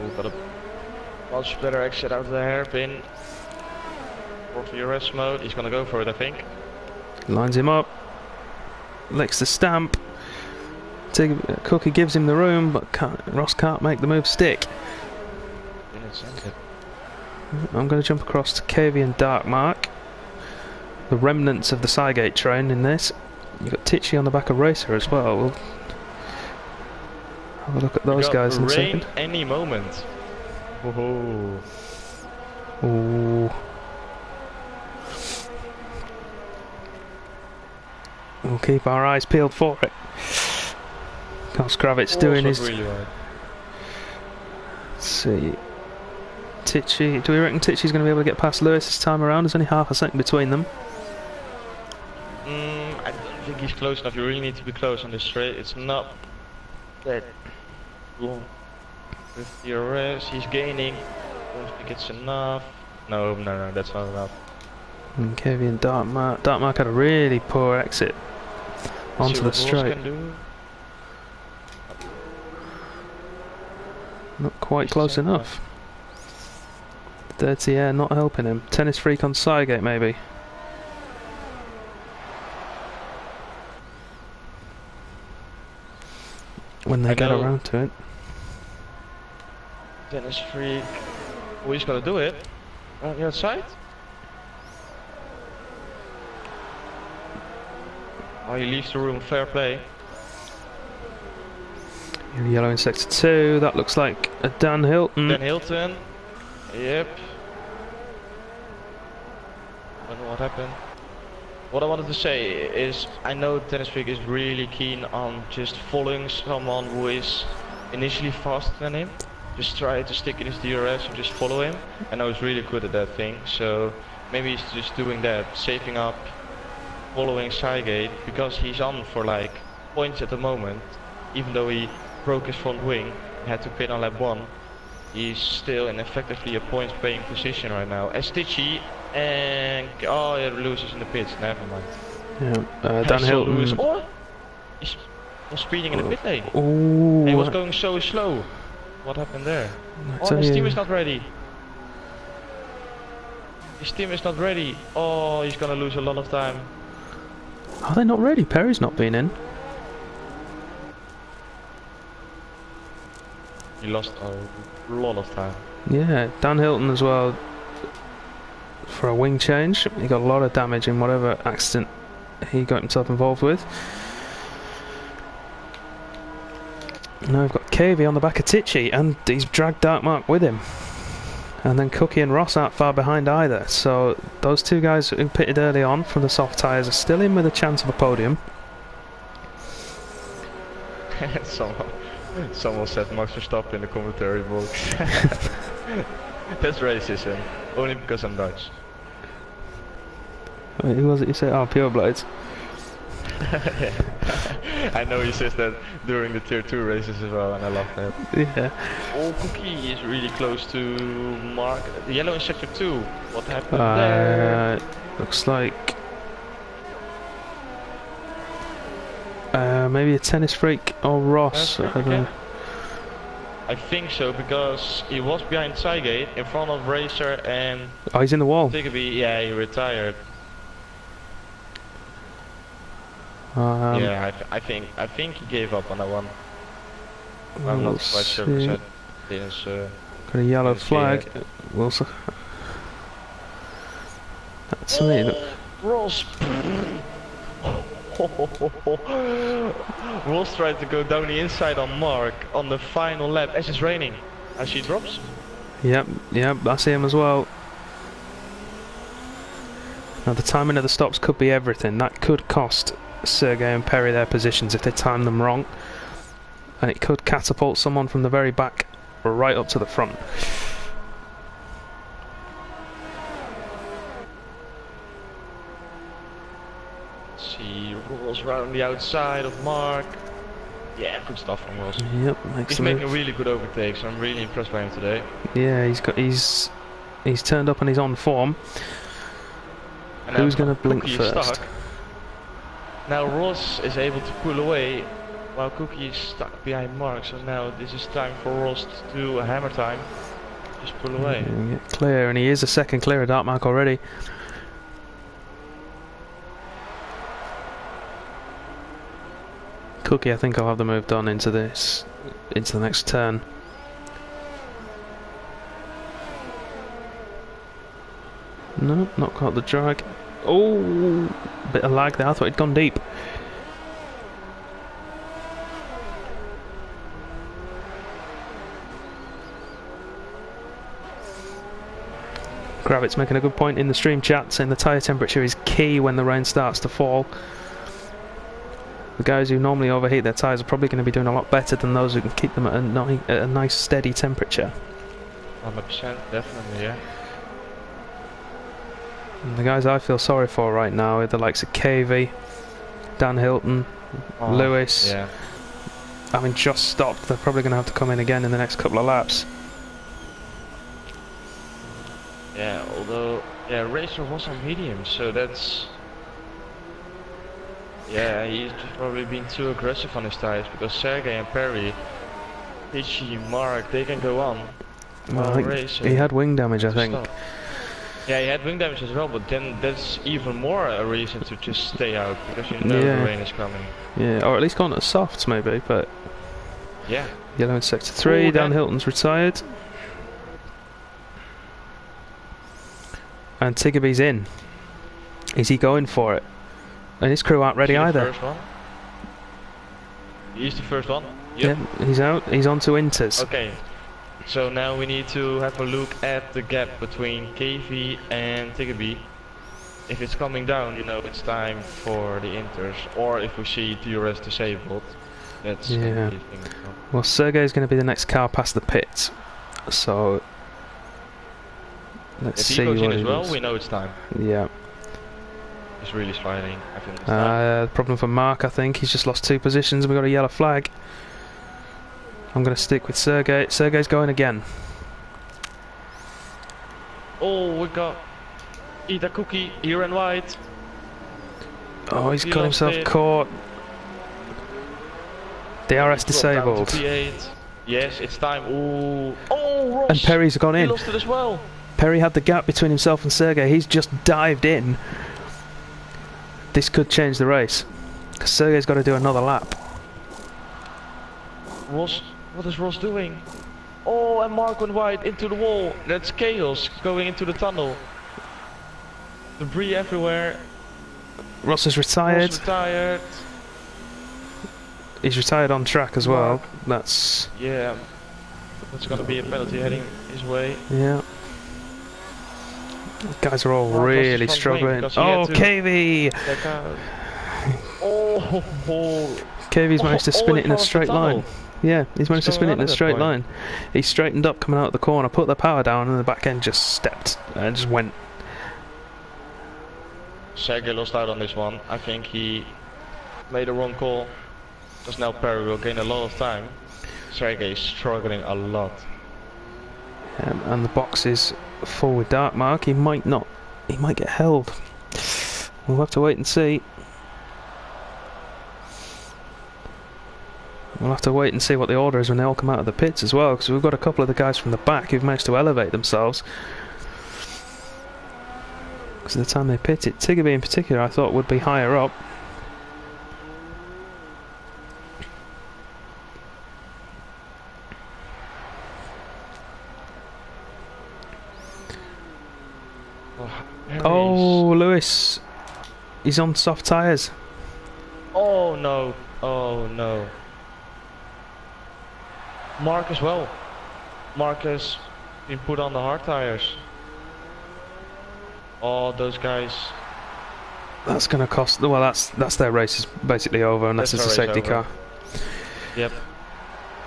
Ooh, got a much better exit out of the hairpin. For DRS mode, he's gonna go for it, I think. Lines him up. Licks the stamp. Cookie gives him the room, but Ross can't make the move stick. I'm going to jump across to KV and Darkmark. The remnants of the Sygate train in this. You've got Tichy on the back of Racer as well. We'll have a look at those guys in a second. Any moment. Whoa. Ooh. We'll keep our eyes peeled for it. Kravitz doing his... Really right. Let's see. Tichy, do we reckon Tichy's going to be able to get past Lewis this time around? There's only half a second between them. I don't think he's close enough. You really need to be close on this straight. It's not that long. With DRS, he's gaining. Don't think it's enough. No, that's not enough. And KV and Darkmark. Darkmark had a really poor exit onto the straight. Not quite close enough. Dirty air not helping him. Tennis Freak on Sygate maybe. When they get around to it. Tennis Freak. Oh, he's gonna do it. On the outside. Oh, he leaves the room. Fair play. Yellow in sector 2. That looks like a Dan Hilton. Dan Hilton. Yep. I don't know what happened. What I wanted to say is, I know Tennis Freak is really keen on just following someone who is initially faster than him. Just try to stick in his DRS and just follow him. I know he's really good at that thing, so maybe he's just doing that, saving up, following Sygate, because he's on for like points at the moment. Even though he broke his front wing, had to pit on lap 1. He's still in effectively a points paying position right now. As Tichy and Lewis is in the pits, never mind. Yeah, Dan Hilton. Lewis, or he's speeding in the pit lane. Ooh, He was going so slow. What happened there? Oh, his team is not ready. His team is not ready. Oh, he's gonna lose a lot of time. Are they not ready? Perry's not been in. He lost a lot of time. Yeah, Dan Hilton as well for a wing change. He got a lot of damage in whatever accident he got himself involved with. Now we've got KV on the back of Tichy, and he's dragged Darkmark with him. And then Cookie and Ross aren't far behind either. So those two guys who pitted early on from the soft tyres are still in with a chance of a podium. Someone said Max Verstappen in the commentary box. That's racism. Only because I'm Dutch. Wait, who was it you said? Oh, Pure Blades. I know he says that during the tier 2 races as well, and I love that. Yeah. Oh, Cookie is really close to Mark. Yellow in sector 2. What happened there? Looks like maybe a tennis freak or Ross. I don't know. I think so, because he was behind Cygate in front of Racer and... Oh, he's in the wall. Tiggeby, yeah, he retired. Yeah, I think he gave up on that one. I'm not quite sure because I didn't. Got a yellow flag. Wilson. That's me. Ross. Ross tried to go down the inside on Mark on the final lap as it's raining. As she drops. Yep, I see him as well. Now the timing of the stops could be everything. That could cost Sergey and Perry their positions if they time them wrong, and it could catapult someone from the very back right up to the front. See, Ross right on the outside of Mark. Yeah, good stuff from Ross. Yep, he's making really good overtakes. I'm really impressed by him today. Yeah, he's turned up and he's on form. And who's going to blink first? Stuck. Now Ross is able to pull away while Cookie is stuck behind Mark, so now this is time for Ross to do a hammer time. Just pull away. Get clear, and he is a second clear of Dartmark already. Cookie, I think I'll have the move done into the next turn. No, not caught the drag. Oh, bit of lag there. I thought he'd gone deep. Gravit's making a good point in the stream chat, saying the tyre temperature is key when the rain starts to fall. The guys who normally overheat their tyres are probably going to be doing a lot better than those who can keep them at a nice steady temperature. 100%, definitely, yeah. And the guys I feel sorry for right now are the likes of KV, Dan Hilton, Lewis. Yeah. Having just stopped, they're probably going to have to come in again in the next couple of laps. Yeah, although, yeah, Racer was on medium, so that's... Yeah, he's just probably been too aggressive on his tires, because Sergey and Perry, Itchy, Mark, they can go on. Well, I think he had wing damage, I think. Stop. Yeah, he had wing damage as well, but then that's even more a reason to just stay out, because you know the rain is coming. Yeah, or at least gone to softs maybe, but... Yeah. Yellow in sector 3, Dan Hilton's retired. And Tiggerby's in. Is he going for it? And his crew aren't ready either. First one? He's the first one? Yep. Yeah, he's out. He's on to Inters. Okay. So now we need to have a look at the gap between KV and Tiggerby. If it's coming down, you know it's time for the Inters. Or if we see DRS disabled, that's yeah. Well, Sergey's going to be the next car past the pits. So let's see what he goes in as well, we know it's time. Yeah. He's really sliding. I think problem for Mark, I think. He's just lost 2 positions and we've got a yellow flag. I'm going to stick with Sergey. Sergey's going again. Oh, we got Ida Cookie here and white. Oh, he's got himself caught. DRS disabled. Yes, it's time. Ooh. Oh, Ross. And Perry's gone in. He lost it as well. Perry had the gap between himself and Sergey. He's just dived in. This could change the race, because Sergey's got to do another lap. Ross, what is Ross doing? Oh, and Mark went wide into the wall. That's chaos going into the tunnel. Debris everywhere. Ross is retired. Ross retired. He's retired on track as well. That's... Yeah. That's going to be a penalty heading his way. Yeah. Guys are all really struggling. Oh, KV! Oh, KV's managed to spin it in a straight line. Yeah, he's managed to spin it in a straight point? line. He straightened up coming out of the corner, put the power down, and the back end just stepped and just went. Sergey lost out on this one. I think he made a wrong call. Because now Perry will gain a lot of time. Sergey is struggling a lot. And the box is full with dark mark. He might not. He might get held. We'll have to wait and see. We'll have to wait and see what the order is when they all come out of the pits as well, because we've got a couple of the guys from the back who've managed to elevate themselves. Because at the time they pitted, Tiggerby in particular I thought would be higher up. Oh, Lewis. He's on soft tyres. Oh no. Oh no. Mark as well. Mark has been put on the hard tyres. Oh, those guys. That's going to cost... Well, that's their race is basically over unless it's a safety car. Yep.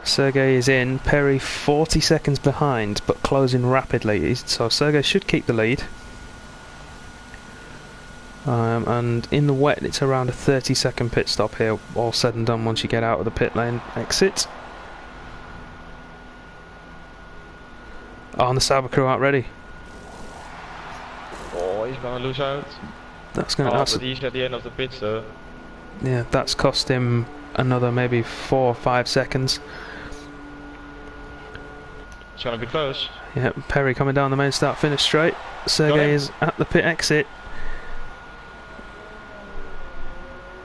Sergey is in. Perry 40 seconds behind, but closing rapidly. So Sergey should keep the lead. And in the wet, it's around a 30-second pit stop here, all said and done once you get out of the pit lane exit. Oh, and the Sauber crew aren't ready. Oh, he's gonna lose out. That's gonna. But he's at the end of the pits though. Yeah, that's cost him another maybe 4 or 5 seconds. It's gonna be close. Yeah, Perry coming down the main start finish straight. Sergey is at the pit exit.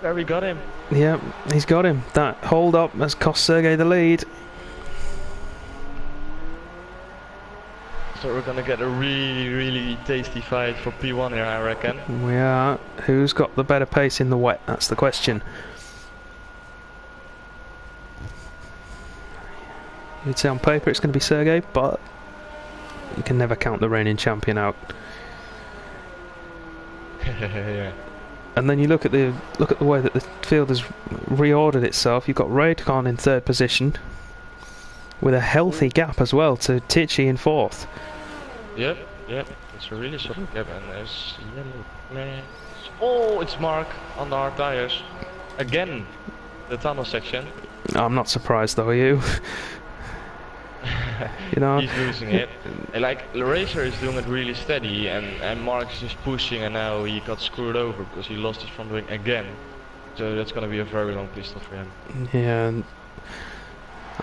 There we got him. Yeah, he's got him. That hold up has cost Sergey the lead. So we're gonna get a really tasty fight for P1 here, I reckon. We are. Who's got the better pace in the wet? That's the question. You'd say on paper it's going to be Sergey, but you can never count the reigning champion out. Yeah. And then you look at the way that the field has reordered itself. You've got Raidcon in 3rd position, with a healthy gap as well to Tichy in 4th. Yep. It's a really solid gap, and there's yellow flags. Oh, it's Mark on the hard tires. Again, the tunnel section. I'm not surprised though, are you? You know, he's losing it. And like the racer is doing it really steady, and Mark is just pushing, and now he got screwed over because he lost his front wing again. So that's gonna be a very long pit stop for him. Yeah. And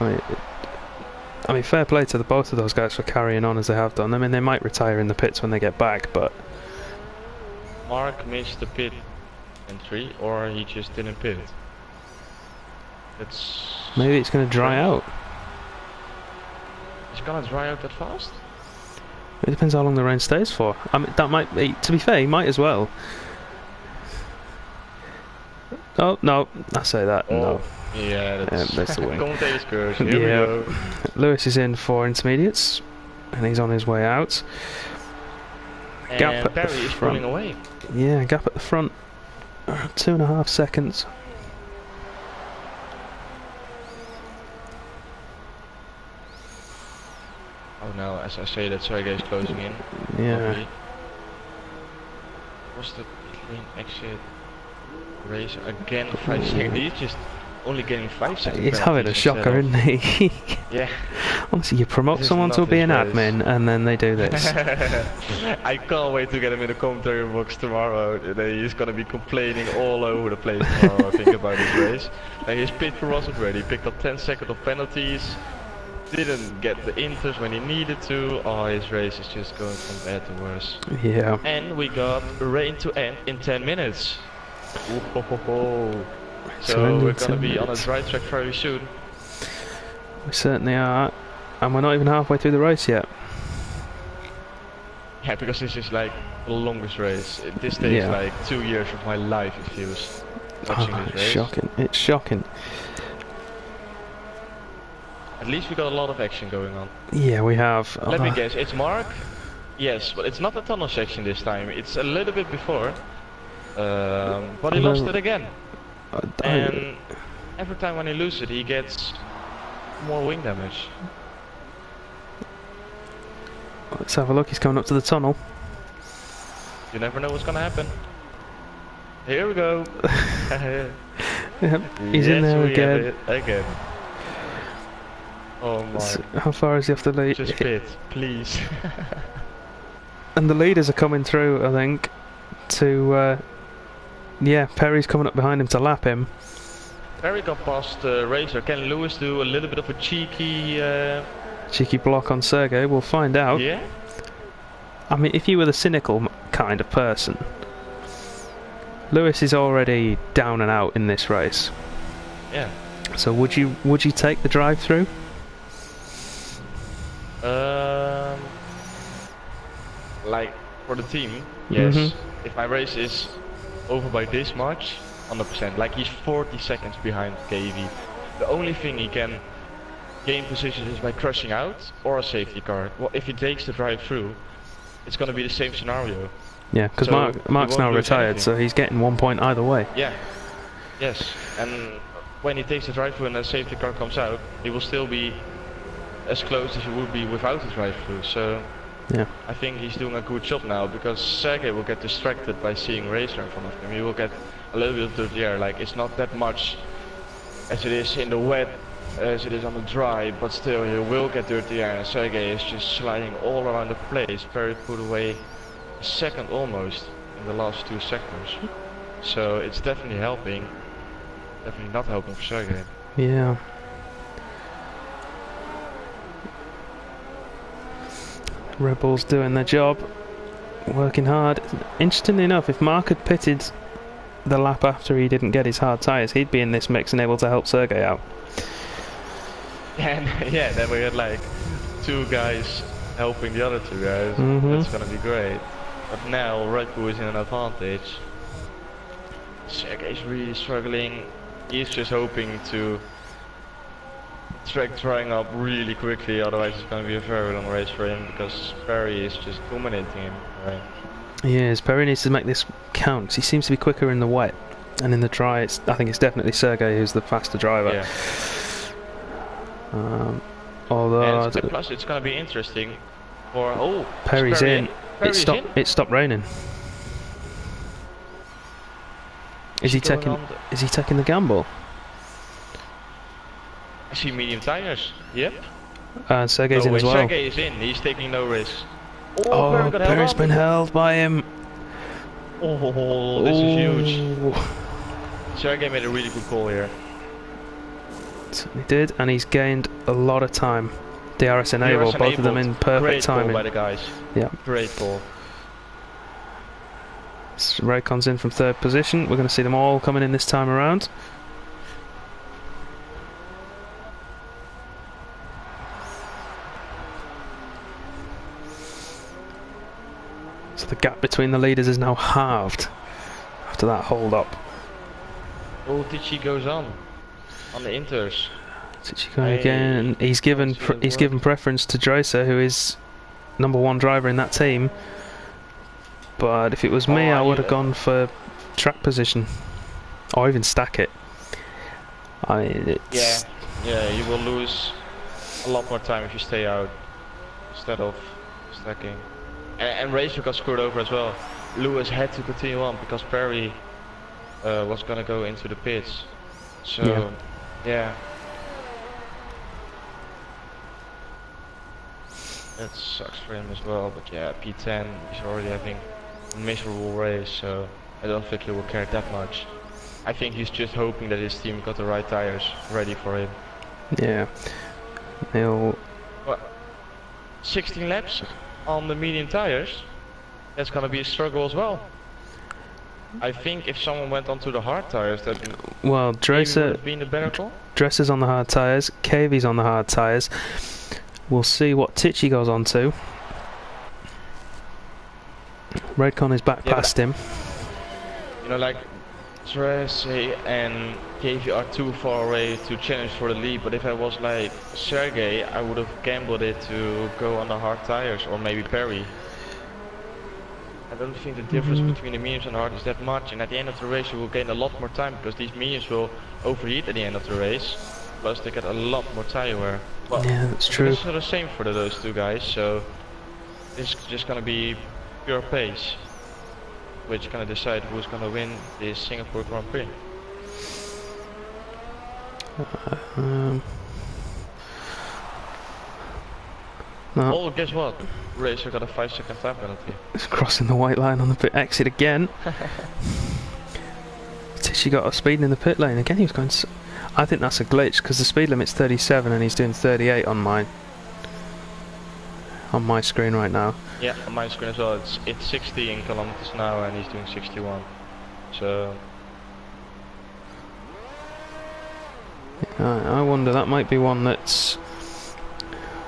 I mean, fair play to both of those guys for carrying on as they have done. I mean, they might retire in the pits when they get back, but Mark missed the pit entry, or he just didn't pit. Maybe it's going to dry out. It's gonna dry out that fast? It depends how long the rain stays for. I mean, that might be. To be fair, he might as well. Oh no, I say that. Oh. No. Yeah, that's the wing. Commentator's curse. Here we go. Lewis is in for intermediates, and he's on his way out. And gap at Barry the is front. pulling away. Yeah, gap at the front. 2.5 seconds. Oh no, as I say that Sergey is closing in. Yeah. Probably. What's the clean exit race again? 5 seconds. He's just only getting 5 seconds. He's having a shocker, isn't he? Yeah. Honestly, you promote someone to be an admin and then they do this. I can't wait to get him in the commentary box tomorrow. He's gonna be complaining all over the place tomorrow, I think, about his race. And his pit crew wasn't ready. He picked up 10 seconds of penalties. Didn't get the inters when he needed to. Oh, his race is just going from bad to worse. Yeah. And we got rain to end in 10 minutes. Ooh, ho, ho, ho. So we're gonna be on a dry track very soon. We certainly are. And we're not even halfway through the race yet. Yeah, because this is like the longest race. This takes like 2 years of my life, it feels, watching this race. It's shocking. It's shocking. At least we got a lot of action going on. Yeah, we have. Let me guess, it's Mark? Yes, but it's not the tunnel section this time. It's a little bit before. But he lost it again. And every time when he loses it, he gets more wing damage. Let's have a look. He's coming up to the tunnel. You never know what's gonna happen. Here we go. Yep, he's in there again. Again. Oh my. So how far is he off the lead? Just bit, please. And the leaders are coming through, I think, to... yeah, Perry's coming up behind him to lap him. Perry got past Racer. Can Lewis do a little bit of a cheeky... cheeky block on Sergey? We'll find out. Yeah? I mean, if you were the cynical kind of person, Lewis is already down and out in this race. Yeah. So would you take the drive-through? Like for the team, yes. Mm-hmm. If my race is over by this much, 100%. Like he's 40 seconds behind KV. The only thing he can gain position is by crushing out or a safety car. Well, if he takes the drive-through, it's going to be the same scenario. Yeah, because So Mark's now retired, anything. so he's getting 1 point either way. Yeah. Yes. And when he takes the drive-through and a safety car comes out, he will still be as close as he would be without the drive-through. So yeah, I think he's doing a good job now, because Sergey will get distracted by seeing Racer in front of him. He will get a little bit of dirty air. Like it's not that much as it is in the wet, as it is on the dry, but still he will get dirty air, and Sergey is just sliding all around the place. Perry put away a second almost in the last 2 sectors. So it's definitely helping. Definitely not helping for Sergey. yeah. Red Bull's doing their job, working hard. Interestingly enough, if Mark had pitted the lap after he didn't get his hard tyres, he'd be in this mix and able to help Sergey out. And yeah, then we had like 2 guys helping the other 2 guys. Mm-hmm. That's gonna be great. But now Red Bull is in an advantage. Sergey's really struggling. He's just hoping to track drying up really quickly, otherwise it's going to be a very long race for him, because Perry is just dominating him. Right? He is. Perry needs to make this count, 'cause he seems to be quicker in the wet, and in the dry I think it's definitely Sergey who's the faster driver. Yeah. Although and plus it's going to be interesting for... Oh, Perry's Perry in. Perry's in? It stopped raining. Is he taking the gamble? I see medium tires. Yep. And Sergey's in as well. Sergey is in. He's taking no risk. Oh, Perry's been held by him. Oh, this is huge. Sergey made a really good call here. Certainly did, and he's gained a lot of time. DRS enabled, both of them in perfect timing. Great call by the guys. Yeah. Great call. Raycon's in from 3rd position. We're going to see them all coming in this time around. So the gap between the leaders is now halved after that hold up. Oh, Tichy goes on the inters. Tichy going again. He's given preference to Dracer, who is #1 driver in that team. But if it was me, I would have gone for track position, or even stack it. Yeah, you will lose a lot more time if you stay out instead of stacking. And Racer got screwed over as well. Lewis had to continue on because Perry was gonna go into the pits. So yeah. That sucks for him as well, but yeah, P10 is already having a miserable race, so I don't think he will care that much. I think he's just hoping that his team got the right tires ready for him. Yeah. He'll... What? 16 laps on the medium tires? That's gonna be a struggle as well. I think if someone went onto the hard tires, that well, Dracer would have been a better call. Dresser's on the hard tyres, KV's on the hard tyres. We'll see what Tichy goes on to. Redcon is back past him. You know, like Dresser and KV are too far away to challenge for the lead, but if I was like Sergey, I would have gambled it to go on the hard tires, or maybe Perry. I don't think the difference between the mediums and hard is that much, and at the end of the race you will gain a lot more time because these mediums will overheat at the end of the race. plus they get a lot more tire wear. Well, Yeah, that's true. It's the same for those two guys, so it's just gonna be pure pace, which gonna decide who's gonna win this Singapore Grand Prix. No. Oh, guess what? Racer got a 5-second time penalty. It's crossing the white line on the pit exit again. She got a speeding in the pit lane again. He was going. I think that's a glitch because the speed limit's 37 and he's doing 38 on mine. On my screen right now. Yeah, on my screen as well. It's 60 in kilometers an hour and he's doing 61. So. I wonder, that might be one that's...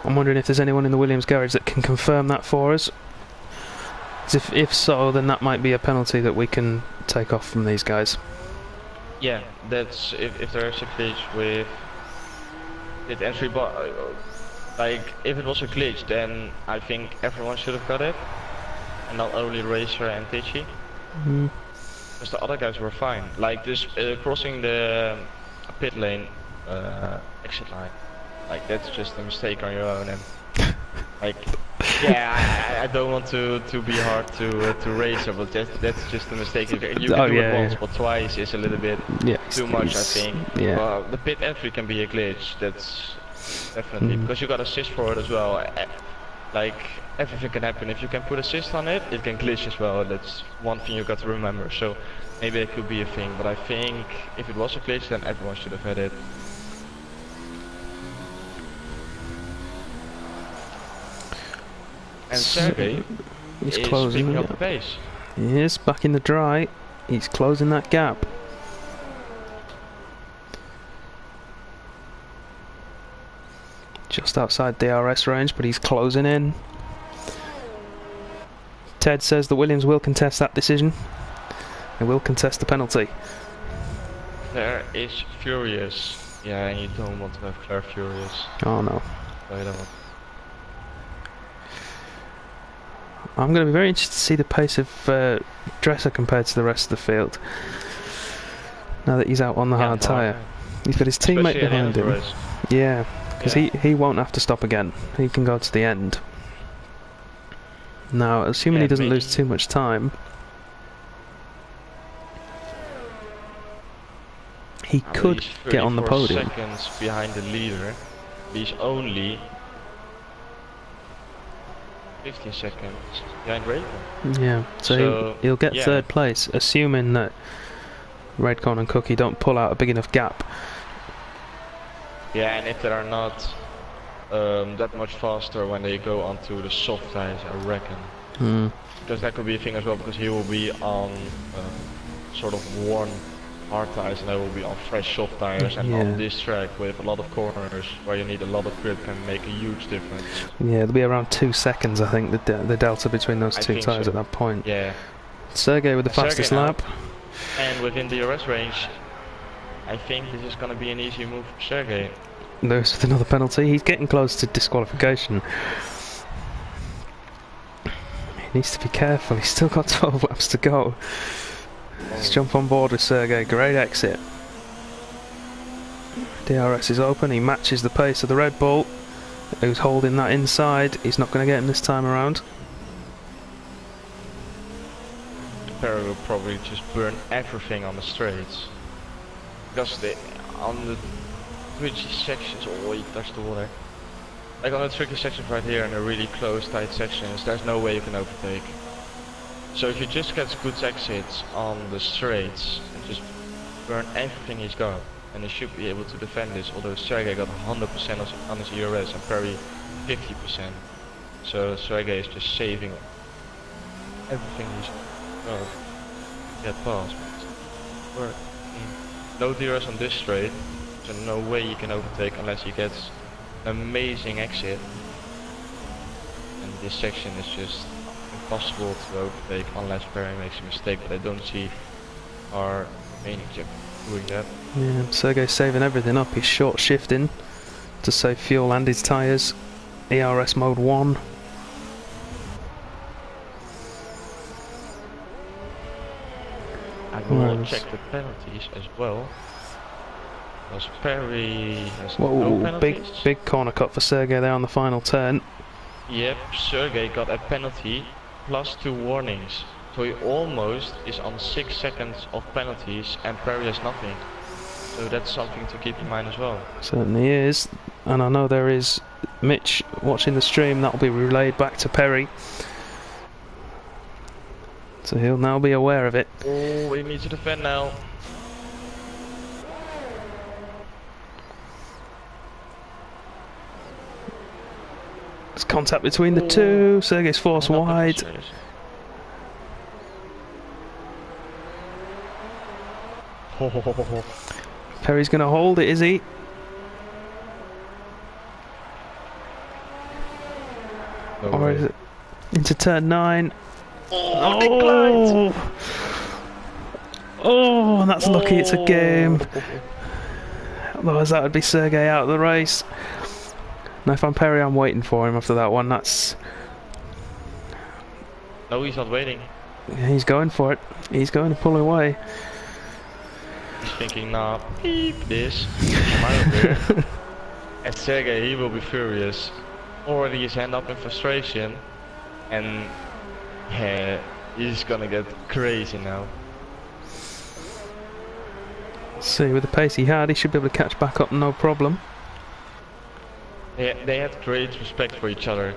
I'm wondering if there's anyone in the Williams garage that can confirm that for us. 'Cause if so, then that might be a penalty that we can take off from these guys. Yeah, that's if there's a glitch with entry, but like if it was a glitch, then I think everyone should have got it, and not only Racer and Tichy. Because the other guys were fine. Like this crossing the pit lane, exit line, like that's just a mistake on your own, and like yeah, I don't want to be hard to Racer, but that's just a mistake. You can do it once, but twice is a little bit too much, I think. Yeah. The pit entry can be a glitch. That's definitely because you got assist for it as well. Like everything can happen. If you can put assist on it, it can glitch as well. That's one thing you got to remember. So maybe it could be a thing, but I think if it was a glitch, then everyone should have had it. And Sergey he's is closing picking up the pace. He is back in the dry. He's closing that gap. Just outside DRS range, but he's closing in. Ted says that Williams will contest that decision. They will contest the penalty. Claire is furious. Yeah, and you don't want to have Claire furious. Oh no. No, you don't want. I'm going to be very interested to see the pace of Dresser compared to the rest of the field. Now that he's out on the hard tyre. He's got his teammate behind him. Yeah, because he won't have to stop again. He can go to the end. Now, assuming he doesn't lose too much time, he could get on the podium. Seconds behind the leader. He's only 15 seconds behind Raycon. Yeah, so he'll get third place, assuming that Redcon and Cookie don't pull out a big enough gap. Yeah, and if they are not that much faster when they go onto the soft tires, I reckon. Because that could be a thing as well, because he will be on sort of worn hard tires and I will be on fresh soft tires, and on this track with a lot of corners where you need a lot of grip can make a huge difference. Yeah, there'll be around 2 seconds, I think, the delta between those two tires at that point. Yeah. Sergey with the fastest lap. And within the DRS range, I think this is going to be an easy move for Sergey. Lewis with another penalty. He's getting close to disqualification. He needs to be careful. He's still got 12 laps to go. Let's jump on board with Sergey. Great exit. DRS is open. He matches the pace of the Red Bull, who's holding that inside. He's not going to get him this time around. Perry will probably just burn everything on the straights. Because on the tricky sections, oh, he touched the water. Like on the tricky sections right here and the really close, tight sections, there's no way you can overtake. So if you just get good exits on the straights and just burn everything he's got, and he should be able to defend this, although Sergey got 100% on his ERS and Perry 50%. So Sergey is just saving everything he's got to get past. No DRS on this straight, so no way you can overtake unless he gets an amazing exit. And this section is just impossible to overtake unless Perry makes a mistake, but I don't see our remaining chip doing that. Yeah, Sergey's saving everything up. He's short shifting to save fuel and his tyres. ERS mode 1. I will check the penalties as well. Because Perry has no Whoa, penalties. big corner cut for Sergey there on the final turn. Yep, Sergey got a penalty plus 2 warnings. So he almost is on 6 seconds of penalties and Perry has nothing. So that's something to keep in mind as well. Certainly is. And I know there is Mitch watching the stream. That'll be relayed back to Perry. So he'll now be aware of it. Oh, we need to defend now. There's contact between the two. Sergey's forced wide. Perry's going to hold it, is he? No or way. is it into turn 9? Oh! Oh, and that's lucky it's a game. Otherwise that would be Sergey out of the race. Now if I'm Perry, I'm waiting for him after that one. That's... No, he's not waiting. Yeah, he's going for it. He's going to pull away. He's thinking, nah, beep this. I'm out of here. And Sergey, he will be furious. Already his hand up in frustration. And yeah, he's gonna get crazy now. Let's see, with the pace he had, he should be able to catch back up no problem. They had great respect for each other.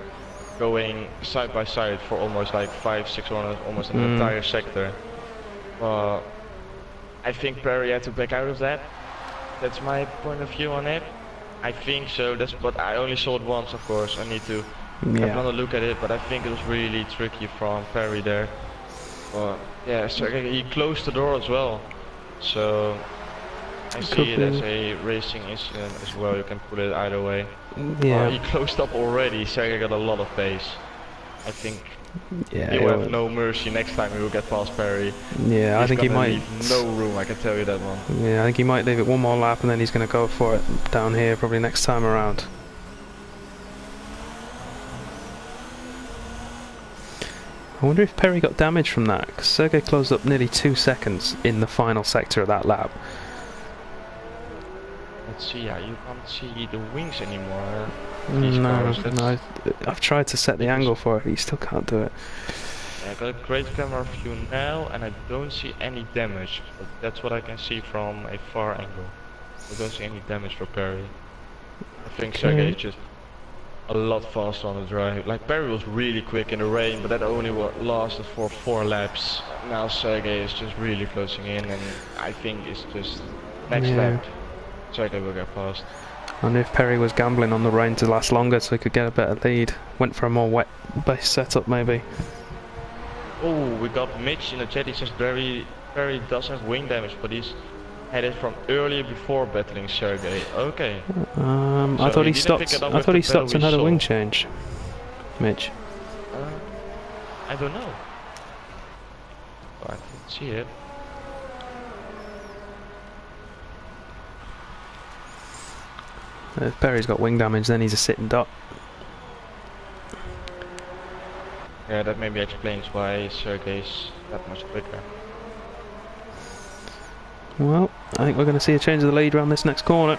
Going side by side for almost like 5-6 runners, almost an entire sector. I think Perry had to back out of that. That's my point of view on it. I think so, but I only saw it once, of course. I need to have another look at it, but I think it was really tricky from Perry there. Yeah, so he closed the door as well. So I see it as a racing incident as well. You can put it either way. Yeah. He closed up already. Sergey got a lot of pace. I think he will have no mercy next time he will get past Perry. Yeah, I think he might leave no room, I can tell you that one. Yeah, I think he might leave it one more lap and then he's going to go for it down here probably next time around. I wonder if Perry got damage from that, because Sergey closed up nearly 2 seconds in the final sector of that lap. Let's see, yeah, you can't see the wings anymore. No, I've tried to set the angle for it, but you still can't do it. Yeah, I got a great camera view now, and I don't see any damage. But that's what I can see from a far angle. I don't see any damage for Perry. I think Sergey is just a lot faster on the drive. Like, Perry was really quick in the rain, but that only lasted for 4 laps. Now Sergey is just really closing in, and I think it's just next lap. Sergey will get past. I wonder if Perry was gambling on the rain to last longer so he could get a better lead. Went for a more wet base setup maybe. Oh, we got Mitch in the chat. He says Perry does have wing damage, but he's had it from earlier before battling Sergey. Okay. I thought he stopped. I thought he stopped and had a wing change. Mitch. I don't know. I didn't see it. If Perry's got wing damage, then he's a sitting duck. Yeah, that maybe explains why Sergey's that much quicker. Well, I think we're going to see a change of the lead around this next corner.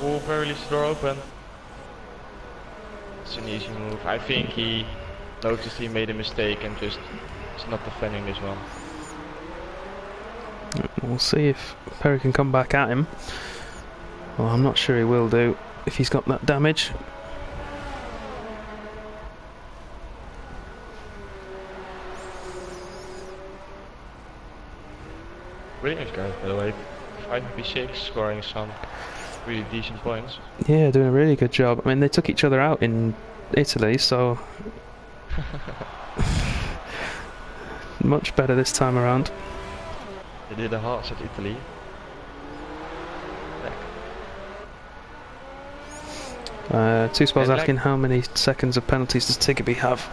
Oh, Perry leaves the door open. It's an easy move. I think he noticed he made a mistake and just is not defending this one. We'll see if Perry can come back at him. Well, I'm not sure he will do if he's got that damage. Brilliant guys, by the way. 5v6, scoring some really decent points. Yeah, doing a really good job. I mean, they took each other out in Italy, so much better this time around. They did a hearts at Italy. Two Spells asking how many seconds of penalties does Tiggerby have?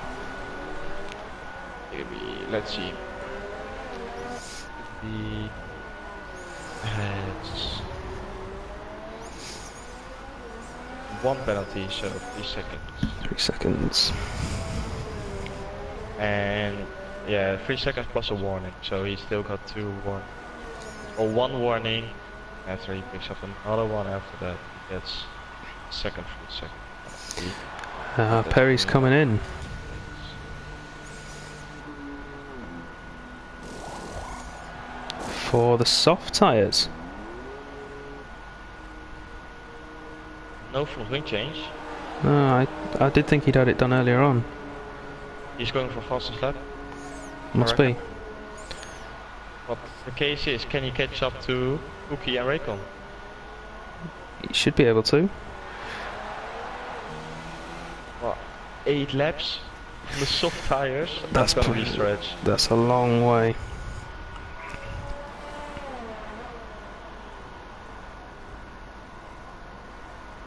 Let's see. one penalty, so 3 seconds. 3 seconds. And yeah, 3 seconds plus a warning, so he still got 2 warnings. Or 1 warning, after he picks up another one after that, he gets second 3 seconds. Perry's coming in. For the soft tyres. No front wing change. No, I did think he'd had it done earlier on. He's going for fastest lap. Must be. But the case is, can he catch up to Cookie and Raycon? He should be able to. Well, 8 laps on the soft tires. That's gonna be a stretch. That's a long way.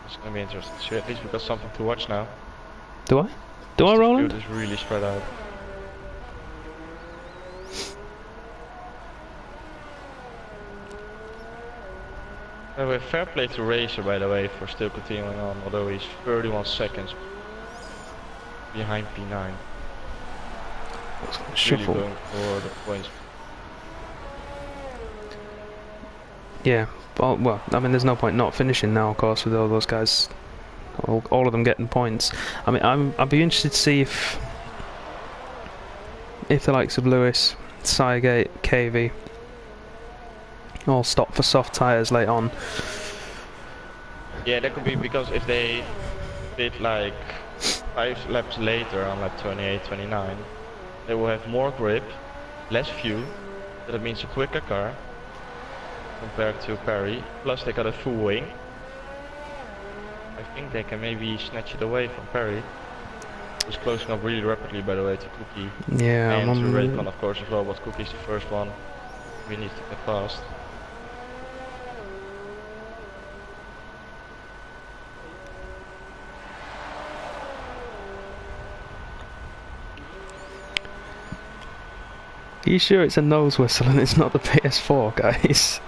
It's gonna be interesting. So at least we've got something to watch now. Do I? Do I, Roland? The field is really spread out. Anyway, fair play to Racer, by the way, for still continuing on, although he's 31 seconds behind P9. Really going for the points. Yeah, well, I mean, there's no point not finishing now, of course, with all those guys, all of them getting points. I mean, I'd be interested to see if the likes of Lewis, Sygate, KV all stop for soft tyres late on. Yeah, that could be because if they did like 5 laps later on lap 28, 29, they will have more grip, less fuel, so that means a quicker car compared to Perry, plus they got a full wing. I think they can maybe snatch it away from Perry, who's closing up really rapidly, by the way, to Cookie. Yeah, and to Raycon, of course, as well, but Cookie's the first one. We need to get fast. Are you sure it's a nose whistle and it's not the PS4, guys?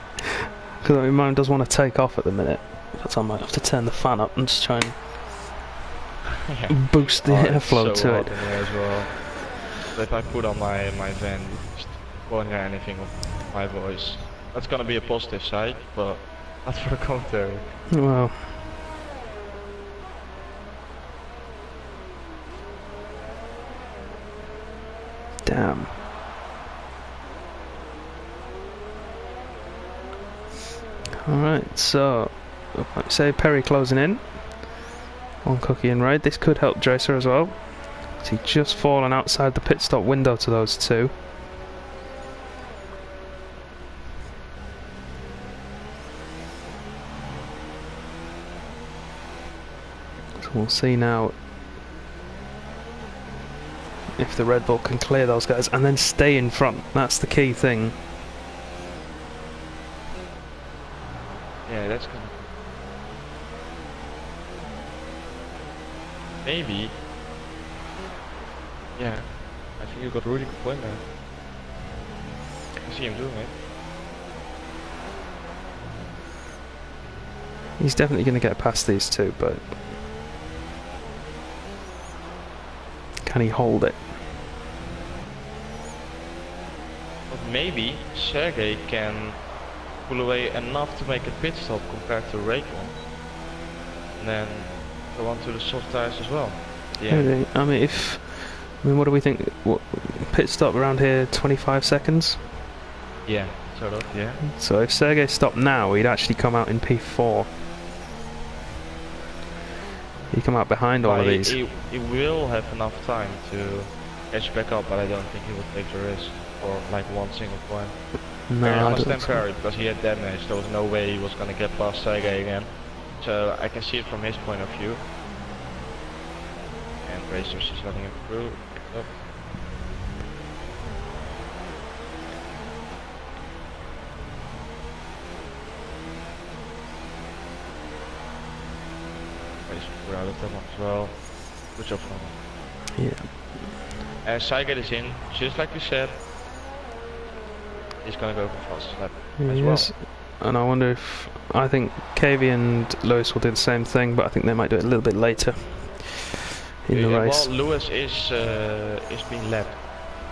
Because I mean, mine does want to take off at the minute. But I might have to turn the fan up and just try and boost the airflow so to it. In here as well. So if I put on my van, just won't hear anything of my voice. That's gonna be a positive side, but not for the commentary. Well. Damn. Alright, so like say Perry closing in on Cookie and Raid. This could help Dracer as well. He's just fallen outside the pit stop window to those two. So we'll see now if the Red Bull can clear those guys and then stay in front. That's the key thing. Yeah, that's gonna... Maybe. Yeah, I think you got a really good point there. I see him doing it. He's definitely going to get past these two, but can he hold it? But maybe Sergey can pull away enough to make a pit stop compared to Raycon. And then go on to the soft tires as well. Yeah. I mean, what do we think? What, pit stop around here, 25 seconds? Yeah, sort of, yeah. So if Sergey stopped now, he'd actually come out in P4. He'd come out behind all of these. He will have enough time to catch back up, but I don't think he will take the risk for like one single point. No, I understand Perry because he had damage. There was no way he was going to get past Sergey again. So I can see it from his point of view. And Racer's just letting him through. Yep. Racer out of them as well. Good job from him. Yeah. Saiget is in, just like you said. He's gonna go for fast lap as well. and I wonder if I think KV and Lewis will do the same thing, but I think they might do it a little bit later in the race. Well, Lewis is being lapped,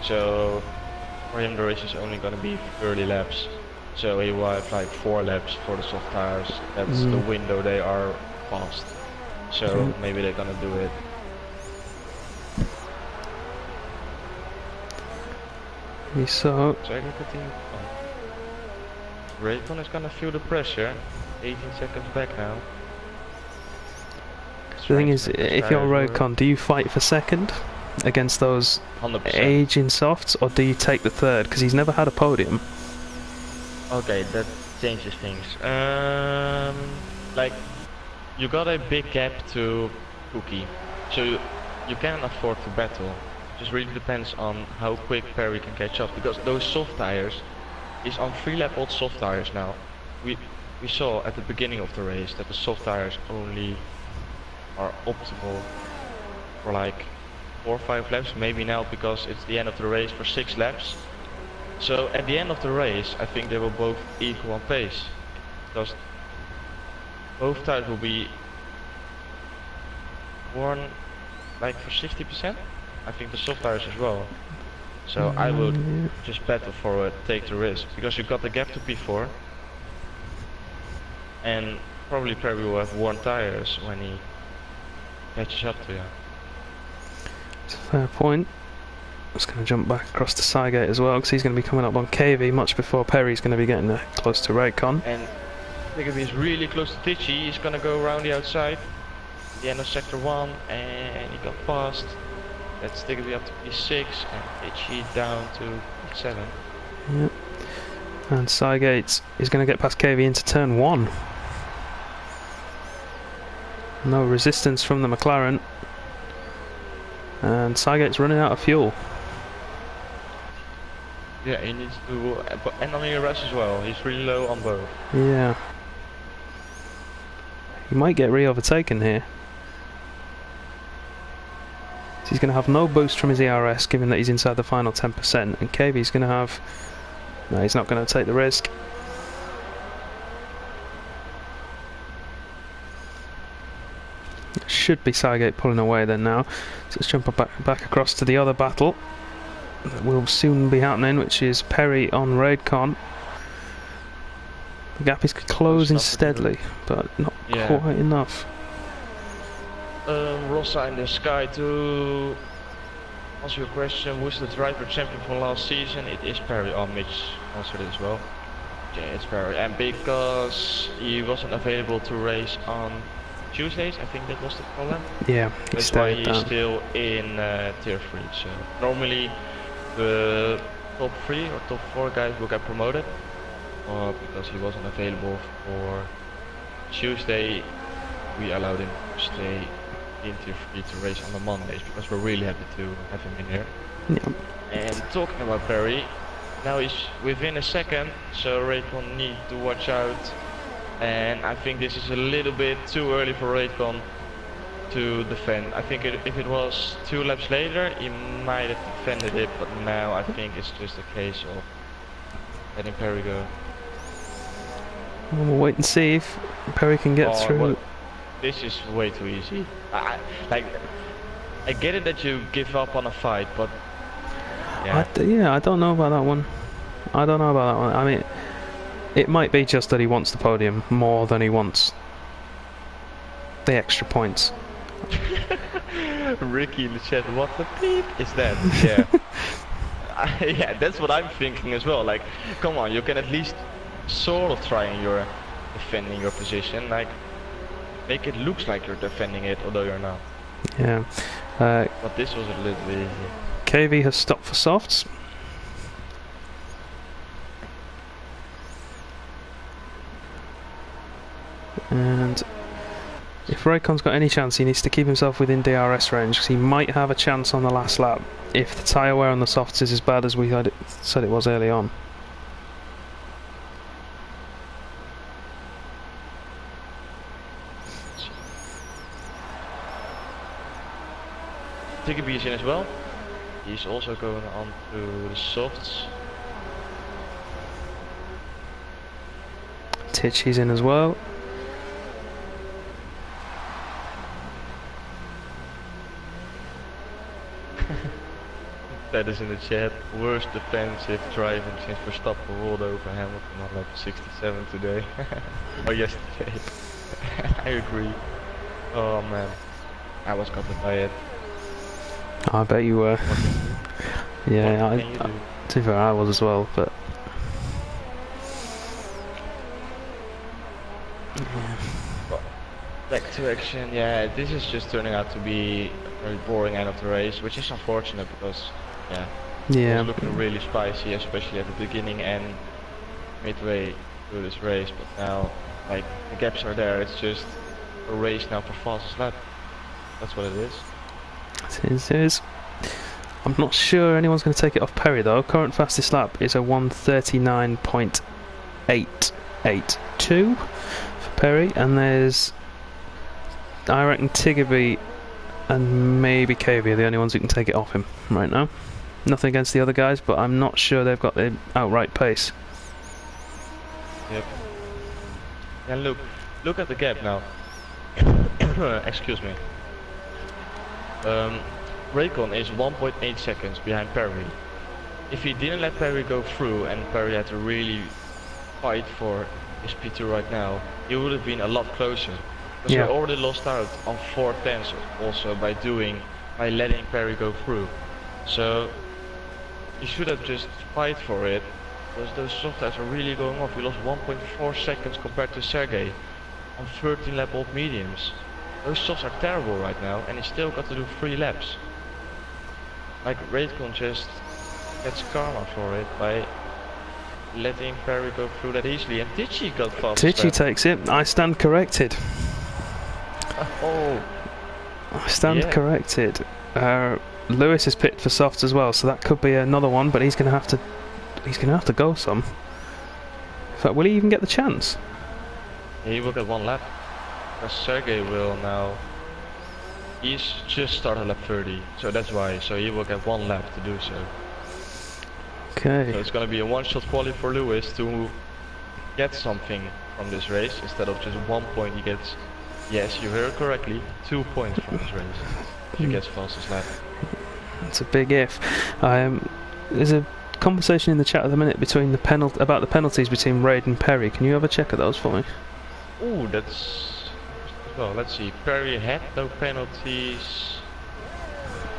so for him the race is only going to be 30 laps. So he will have like 4 laps for the soft tires. That's the window they are past. So maybe they're gonna do it. So Raycon is gonna feel the pressure. 18 seconds back now. the thing is, if you're Raycon, do you fight for second against those 100%. aging softs, or do you take the third? Because he's never had a podium. Okay, that changes things. Like, you got a big gap to Cookie, so you can afford to battle. Just really depends on how quick Perry can catch up, because those soft tires is on 3-lap old soft tires now. We saw at the beginning of the race that the soft tires only are optimal for like 4 or 5 laps, maybe now because it's the end of the race for 6 laps. So at the end of the race, I think they will both equal on pace, because both tires will be worn like for 60%. I think the soft tires as well. So I would just battle for it, take the risk, because you got the gap to P4, and probably Perry will have worn tires when he catches up to you. It's a fair point. I'm just going to jump back across to Cygate as well, because he's going to be coming up on KV much before Perry's going to be getting close to Raycon. And if he's really close to Tichy, he's going to go around the outside, the end of sector 1, and he got past. That's Digby up to P6 and Tichy down to P7. Yep. And Cygate is going to get past KV into turn 1. No resistance from the McLaren. And Cygate's running out of fuel. Yeah, he needs to, and on the rest as well. He's really low on both. Yeah. He might get re-overtaken here. So he's going to have no boost from his ERS, given that he's inside the final 10%. And KV's going to have... No, he's not going to take the risk. Should be Cygate pulling away then now. So let's jump back across to the other battle that will soon be happening, which is Perry on Raidcon. The gap is closing steadily, but not quite enough. Rossa in the sky, to answer your question, who's the driver champion from last season? It is Perry. Oh, Mitch answered it as well. Yeah, it's Perry. And because he wasn't available to race on Tuesdays, I think that was the problem. Yeah, that's why he's still in tier 3. So normally the top 3 or top 4 guys will get promoted, because he wasn't available for Tuesday, we allowed him to stay in tier 3 to race on the Mondays, because we're really happy to have him in here. Yeah. And talking about Perry, now he's within a second, so Raycon need to watch out. And I think this is a little bit too early for Raycon to defend. I think if it was 2 laps later, he might have defended it, but now I think it's just a case of letting Perry go. We'll wait and see if Perry can get through. Well, this is way too easy. I get it that you give up on a fight, but yeah, I don't know about that one. I mean, it might be just that he wants the podium more than he wants the extra points. Ricky in the chat, what the beep is that? Yeah. Yeah, that's what I'm thinking as well. Like, come on, you can at least sort of try and you're defending your position. Like, make it looks like you're defending it, although you're not. Yeah. But this was a little bit easy. KV has stopped for softs. And if Raycon's got any chance, he needs to keep himself within DRS range, because he might have a chance on the last lap if the tyre wear on the softs is as bad as we said it was early on. Tiggerby is in as well. He's also going on to the softs. Tichy's in as well. That is in the chat. Worst defensive driving since Verstappen rolled over Hamilton on lap 67 today. Or yesterday. I agree. Oh man. I was gutted by it. I bet you were. Yeah, to be fair, I was as well, but... Well, back to action, yeah, this is just turning out to be a very boring end of the race, which is unfortunate because, yeah, it was looking really spicy, especially at the beginning and midway through this race, but now, like, the gaps are there, it's just a race now for fastest lap. That's what it is. It is. I'm not sure anyone's going to take it off Perry though. Current fastest lap is a 1:39.882 for Perry, and there's, I reckon, Tiggerby and maybe KB are the only ones who can take it off him right now. Nothing against the other guys, but I'm not sure they've got the outright pace. Yep. And look at the gap now. Excuse me. Raycon is 1.8 seconds behind Perry. If he didn't let Perry go through and Perry had to really fight for his P2 right now, he would have been a lot closer. Because he already lost out on 4 tenths also by letting Perry go through. So he should have just fight for it, because those soft tires are really going off. He lost 1.4 seconds compared to Sergey on 13 lap old mediums. Those softs are terrible right now, and he still got to do 3 laps. Like, Raycon just gets karma for it by letting Perry go through that easily, and Tichy got fast. Tichy takes it. I stand corrected. Oh. I stand corrected. Lewis is picked for softs as well, so that could be another one, but he's going to have to go some. In fact, will he even get the chance? He will get 1 lap. Because Sergey will now... He's just started lap 30, so that's why. So he will get 1 lap to do so. Okay. So it's going to be a one-shot quali for Lewis to get something from this race. Instead of just 1 point, he gets, yes, you heard correctly, 2 points from this race. If he gets fastest lap. It's a big if. There's a conversation in the chat at the minute between about the penalties between Raid and Perry. Can you have a check of those for me? Ooh, that's... Well, let's see. Perry had no penalties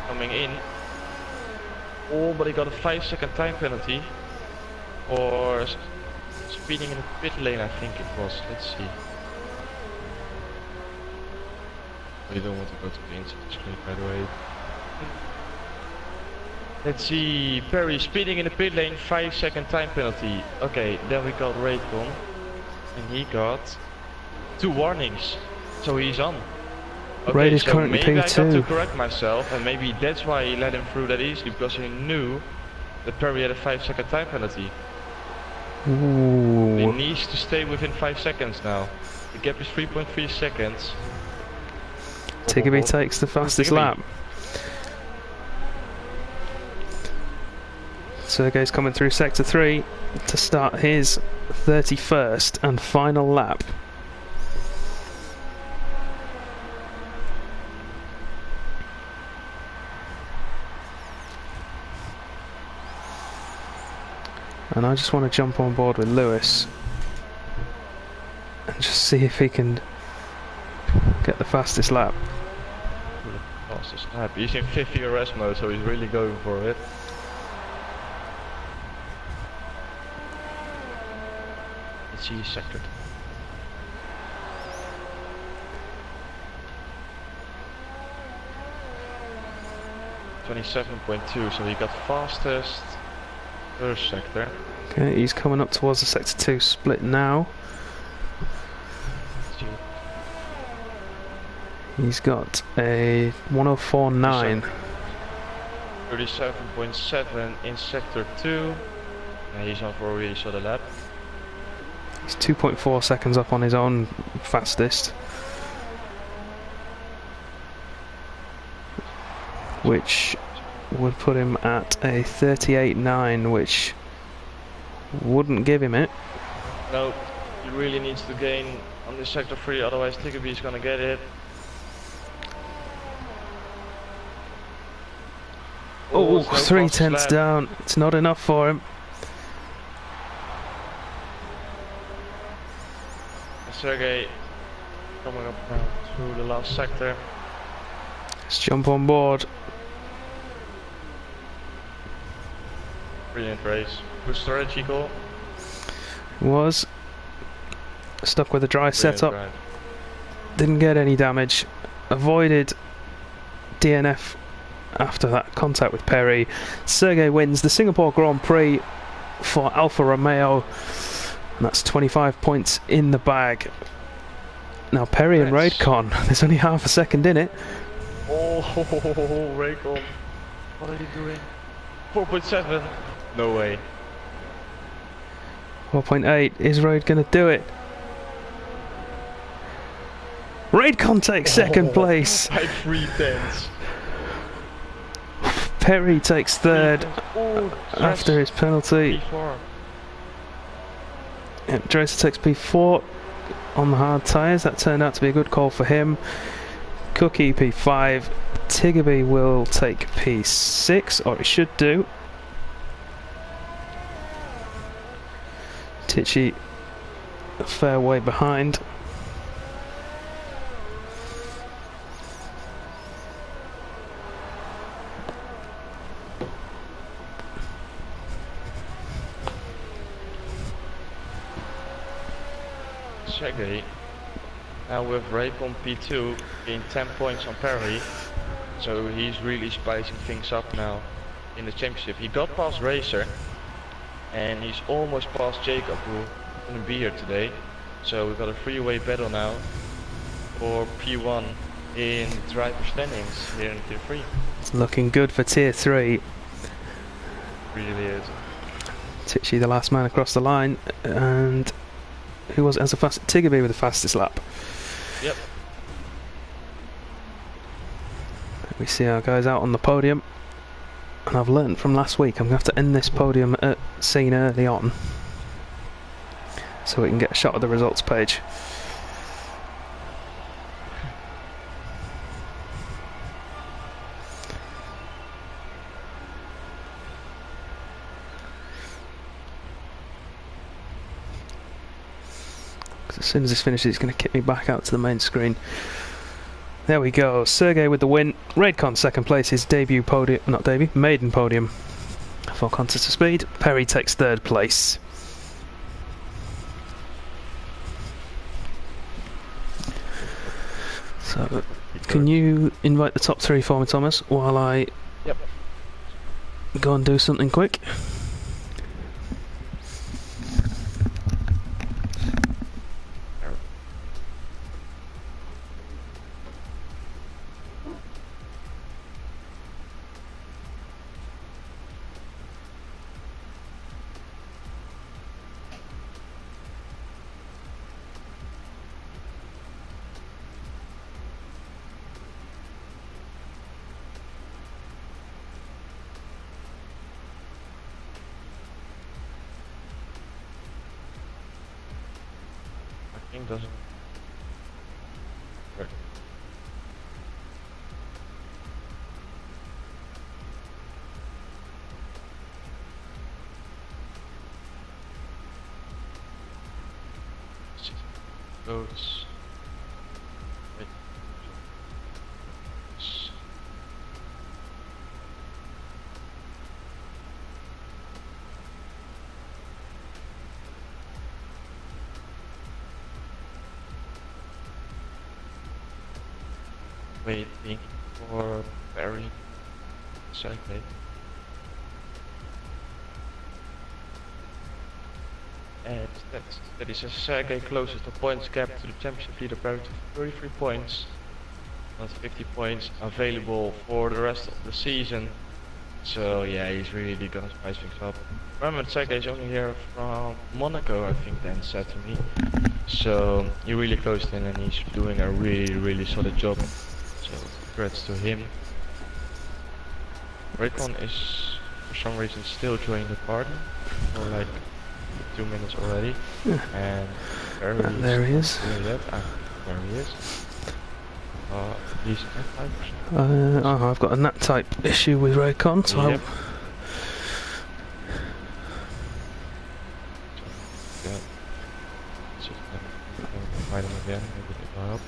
coming in. Oh, but he got a 5-second time penalty for speeding in the pit lane, I think it was. Let's see. You don't want to go to the inside screen, by the way. Let's see. Perry speeding in the pit lane, 5-second time penalty. Okay, then we got Raycon, and he got 2 warnings. So he's on. Okay, Raid is so currently maybe P2. I got to correct myself, and maybe that's why he let him through that easily, because he knew that Perry had a 5-second time penalty. Ooh. He needs to stay within 5 seconds now. The gap is 3.3 seconds. Tiggerby takes the fastest lap. Sergey's coming through sector 3 to start his 31st and final lap. And I just want to jump on board with Lewis and just see if he can get the fastest lap. Fastest lap. He's in 50 RS mode, so he's really going for it. Let's see his sector. .27.2, so he got fastest first sector. Okay, he's coming up towards the sector 2 split now. He's got a 104.9. 37.7 in sector 2. And he's on for a really solid lap. He's 2.4 seconds up on his own fastest, which would put him at a 38.9, which wouldn't give him it. No, He really needs to gain on this sector 3, otherwise Tiggerby's gonna get it. Oh, it's no 3/10 lap. down. It's not enough for him. Sergey coming up now through the last sector. Let's jump on board. Brilliant race. Good strategy call. Was stuck with a dry Brilliant setup. drive. Didn't get any damage. Avoided DNF after that contact with Perry. Sergey wins the Singapore Grand Prix for Alfa Romeo. And that's 25 points in the bag. Now Perry and Raidcon, there's only half a second in it. Oh, Raycon. What are you doing? 4.7. No way. 4.8. Is Raid going to do it? Raidcon takes second place. By 3/10. Perry takes third after his penalty. P4. Yep, Dresser takes P4 on the hard tyres. That turned out to be a good call for him. Cookie P5. Tiggerby will take P6, or it should do. Tichy a fair way behind. Sergey. Now with Raycon P2 gained 10 points on Perry. So he's really spicing things up now in the championship. He got past Racer and he's almost past Jacob, who couldn't be here today. So we've got a three-way battle now for P1 in the driver standings here in Tier 3. It's looking good for Tier 3. Really is. Tichy the last man across the line, and who was it as the fastest? Tiggerby with the fastest lap. Yep. We see our guys out on the podium, and I've learned from last week I'm going to have to end this podium scene early on so we can get a shot of the results page. As soon as this finishes, it's going to kick me back out to the main screen. There we go. Sergey with the win. Raidcon second place, his debut podium, not debut, maiden podium for Contest of Speed. Perry takes third place. So, can you invite the top three for me, Thomas, while I go and do something quick? Doesn't work. Goes. Waiting for Barry. Sergey. And that is Sergey closes the points gap to the championship leader Barry to 33 points. That's 50 points available for the rest of the season. So yeah, he's really gonna spice things up. Remember, Sergey is only here from Monaco, I think Dan said to me. So he really closed in and he's doing a really solid job. So congrats to him. Raycon is for some reason still joining the party, or like 2 minutes already. And there he is. There he is. He's I've got a nat type issue with Raycon, so yep. Fight him again, maybe it will help.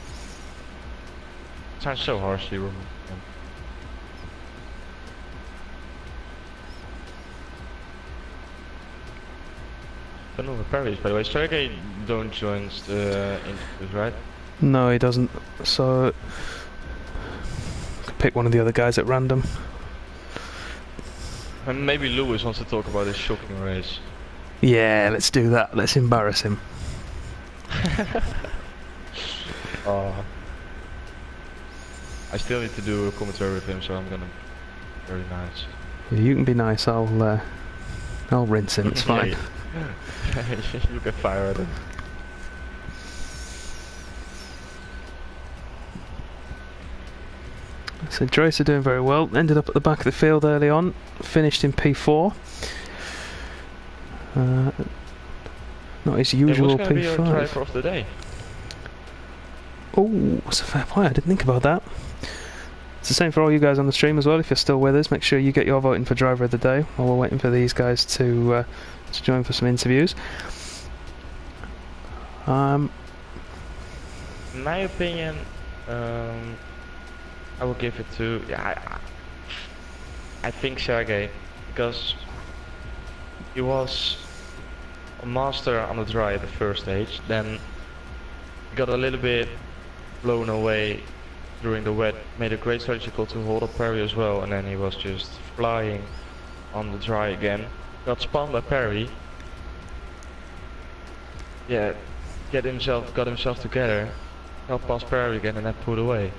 Sounds so harshly removed. Over Paris, by the way. Sergey don't join the interviews, right? No, he doesn't. So could pick one of the other guys at random. And maybe Lewis wants to talk about his shocking race. Yeah, let's do that. Let's embarrass him. I still need to do a commentary with him, so I'm gonna be very nice. You can be nice. I'll rinse him. It's fine. You can fire at him. So Drace are doing very well. Ended up at the back of the field early on. Finished in P4. Not his usual P5. Be your P5. driver of the day? Oh, that's a fair point. I didn't think about that. It's the same for all you guys on the stream as well. If you're still with us, make sure you get your voting for driver of the day while we're waiting for these guys to join for some interviews. In my opinion, I will give it to I think Sergey, because he was a master on the dry at the first stage, then he got a little bit blown away during the wet, made a great strategy call to hold up Perry as well, and then he was just flying on the dry again. Got spun by Perry. Yeah, got himself together, got past Perry again, and then pulled away.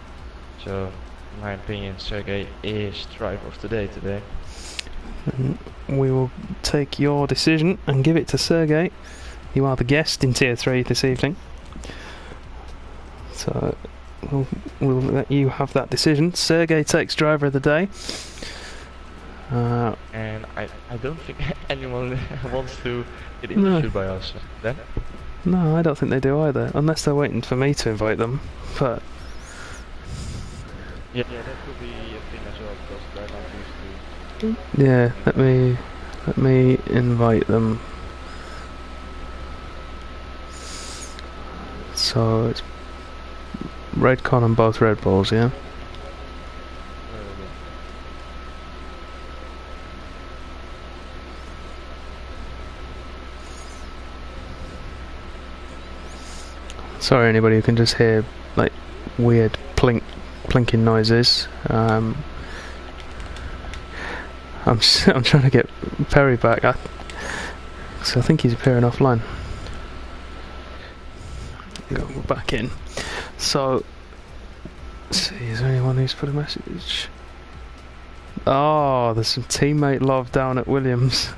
So, in my opinion, Sergey is driver of the day today. We will take your decision and give it to Sergey. You are the guest in Tier 3 this evening. So, we'll let you have that decision. Sergey takes driver of the day. And I don't think anyone wants to get interviewed by us then. No, I don't think they do either, unless they're waiting for me to invite them. But yeah, that could be a thing as well, because they're not used to. yeah, let me invite them. So it's Redcon and both Red Bulls, yeah. Sorry, anybody who can just hear like weird plinking noises. I'm trying to get Perry back, so I think he's appearing offline. Go back in. So, let's see, is there anyone who's put a message? Oh, there's some teammate love down at Williams.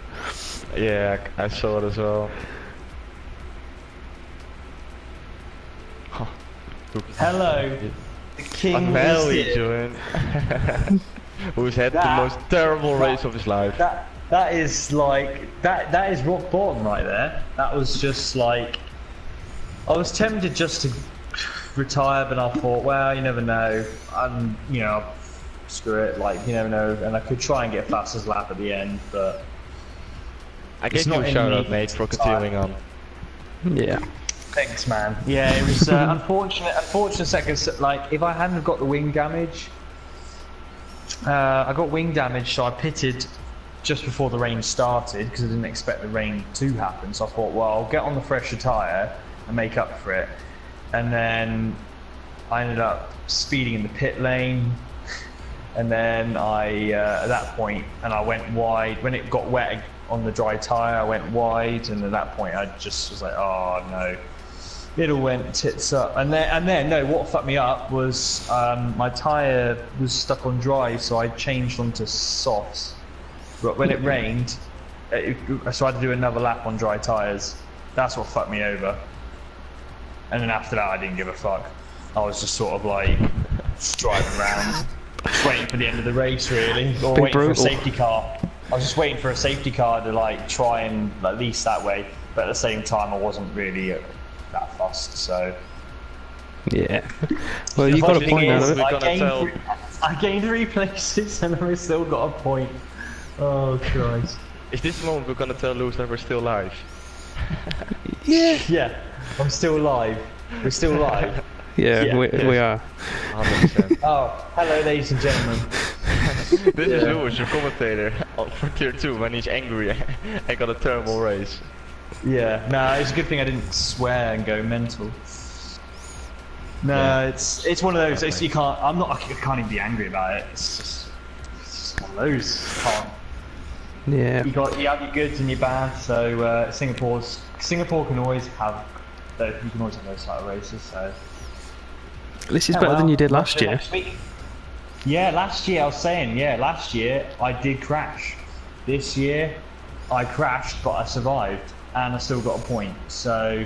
Yeah, I saw it as well. Hello, the king is here. Who's had the most terrible race of his life. That is like that is rock bottom right there. That was just like, I was tempted just to retire, but I thought, well, you never know. You know, screw it. Like, you never know. And I could try and get a fastest lap at the end, but I gave you a shout out, mate, for continuing on. Yeah. Thanks, man. Yeah, it was unfortunate seconds. Like, if I hadn't got the wing damage, I got wing damage, so I pitted just before the rain started because I didn't expect the rain to happen. So I thought, well, I'll get on the fresher tyre and make up for it. And then I ended up speeding in the pit lane, and then at that point, I went wide. When it got wet on the dry tyre, I went wide, and at that point, I just was like, oh no. It all went tits up, and then no. What fucked me up was my tyre was stuck on dry, so I changed onto softs. But when it rained, so I had to do another lap on dry tyres. That's what fucked me over. And then after that, I didn't give a fuck. I was just sort of like just driving around, just waiting for the end of the race, really, or waiting for a safety car. I was just waiting for a safety car to like try and at least that way but at the same time, I wasn't really that fussed. So Yeah. Well, you got a point out of it. I gained 3 places and I still got a point. Oh Christ! Is this the moment we're gonna tell Lewis that we're still live? Yeah. Yeah, I'm still live. We're still live. Yeah, we are. 100%. Oh, hello, ladies and gentlemen. This is Lewis, your commentator, for tier 2 when he's angry and got a terrible race. Yeah, no, it's a good thing I didn't swear and go mental. No, it's one of those. I can't even be angry about it. It's just one of those. You can't. Yeah. You have your goods and your bads. So Singapore can always have. You can always have those type of races. So This is better than you did last year. next week. Yeah, last year I was saying. Yeah, last year I did crash. This year I crashed, but I survived, and I still got a point. So.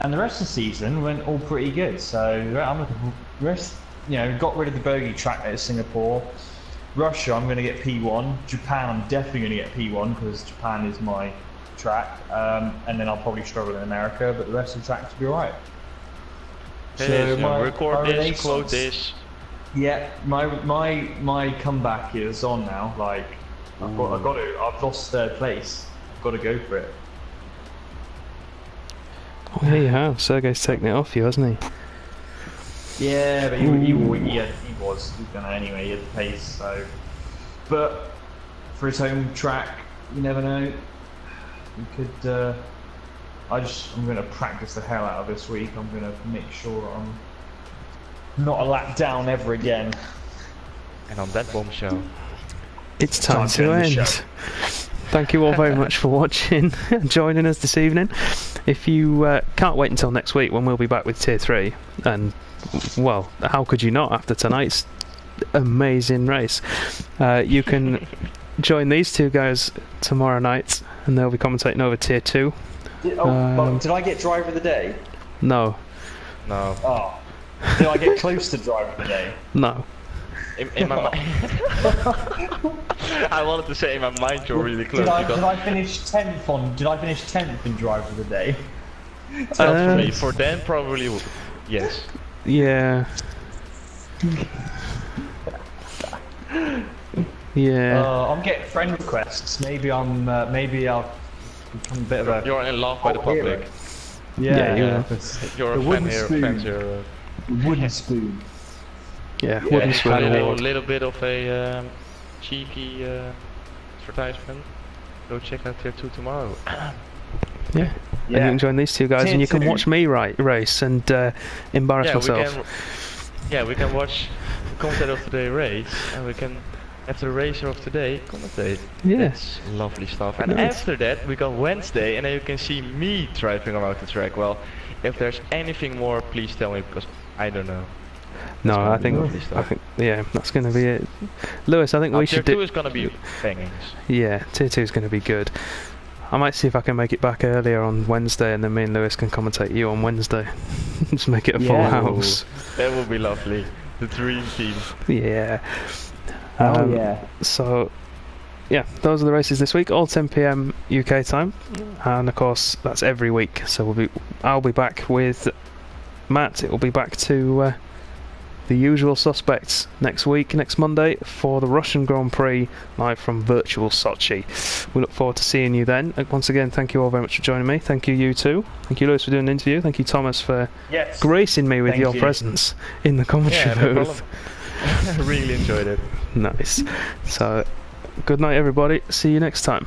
And the rest of the season went all pretty good. So I'm looking got rid of the bogey track at Singapore. Russia, I'm going to get P1. Japan, I'm definitely going to get P1 because Japan is my track. And then I'll probably struggle in America, but the rest of the tracks will be alright. So record this, quote this. Yeah, my comeback is on now. Like I've got to. I've lost 3rd place. I've got to go for it. Oh, yeah, you have. Sergey's taken it off you, hasn't he? Yeah, but he was gonna anyway. He had the pace, so. But for his home track, you never know. You could. I'm gonna practice the hell out of this week. I'm gonna make sure I'm not a lap down ever again. And on that bombshell, it's time to end. Thank you all very much for watching and joining us this evening. If you can't wait until next week when we'll be back with Tier 3, and well, how could you not after tonight's amazing race? You can join these two guys tomorrow night and they'll be commentating over Tier 2. Did I get driver of the day? No. no. Oh. Did I get close to driver of the day? No. In my mind, I wanted to say in my mind you're really close. Did I finish 10th Did I finish 10th in driver of the day? Not for me. For them, probably yes. Yeah. Yeah. I'm getting friend requests. Maybe I'll become a bit of a. You're in love by the public. Yeah, You're a fan here. Fans here. Wooden spoon. Yeah, wooden spoon A award. little bit of a cheeky advertisement. Go check out Tier 2 tomorrow. Yeah. And you can join these two guys, and you can watch me race and embarrass myself. We can watch the content of today race, and we can, after the racer of today, commentate. Yeah. That's lovely stuff. And after that, we got Wednesday, and then you can see me driving around the track. Well, if there's anything more, please tell me, because I don't know. No, I think yeah, that's going to be it. Lewis, I think we should do. Tier 2 is going to be bangings. Yeah, Tier 2 is going to be good. I might see if I can make it back earlier on Wednesday, and then me and Lewis can commentate you on Wednesday. Just make it a full house. That would be lovely. The dream team. Yeah. Yeah. So, yeah, those are the races this week, all 10 PM UK time, and of course that's every week. So I'll be back with Matt. It will be back to the usual suspects next week, next Monday, for the Russian Grand Prix live from virtual Sochi. We look forward to seeing you then. Once again, thank you all very much for joining me. Thank you, you two. Thank you, Lewis, for doing the interview. Thank you, Thomas, for gracing me with your presence in the commentary booth. I really enjoyed it. Nice. So, good night, everybody. See you next time.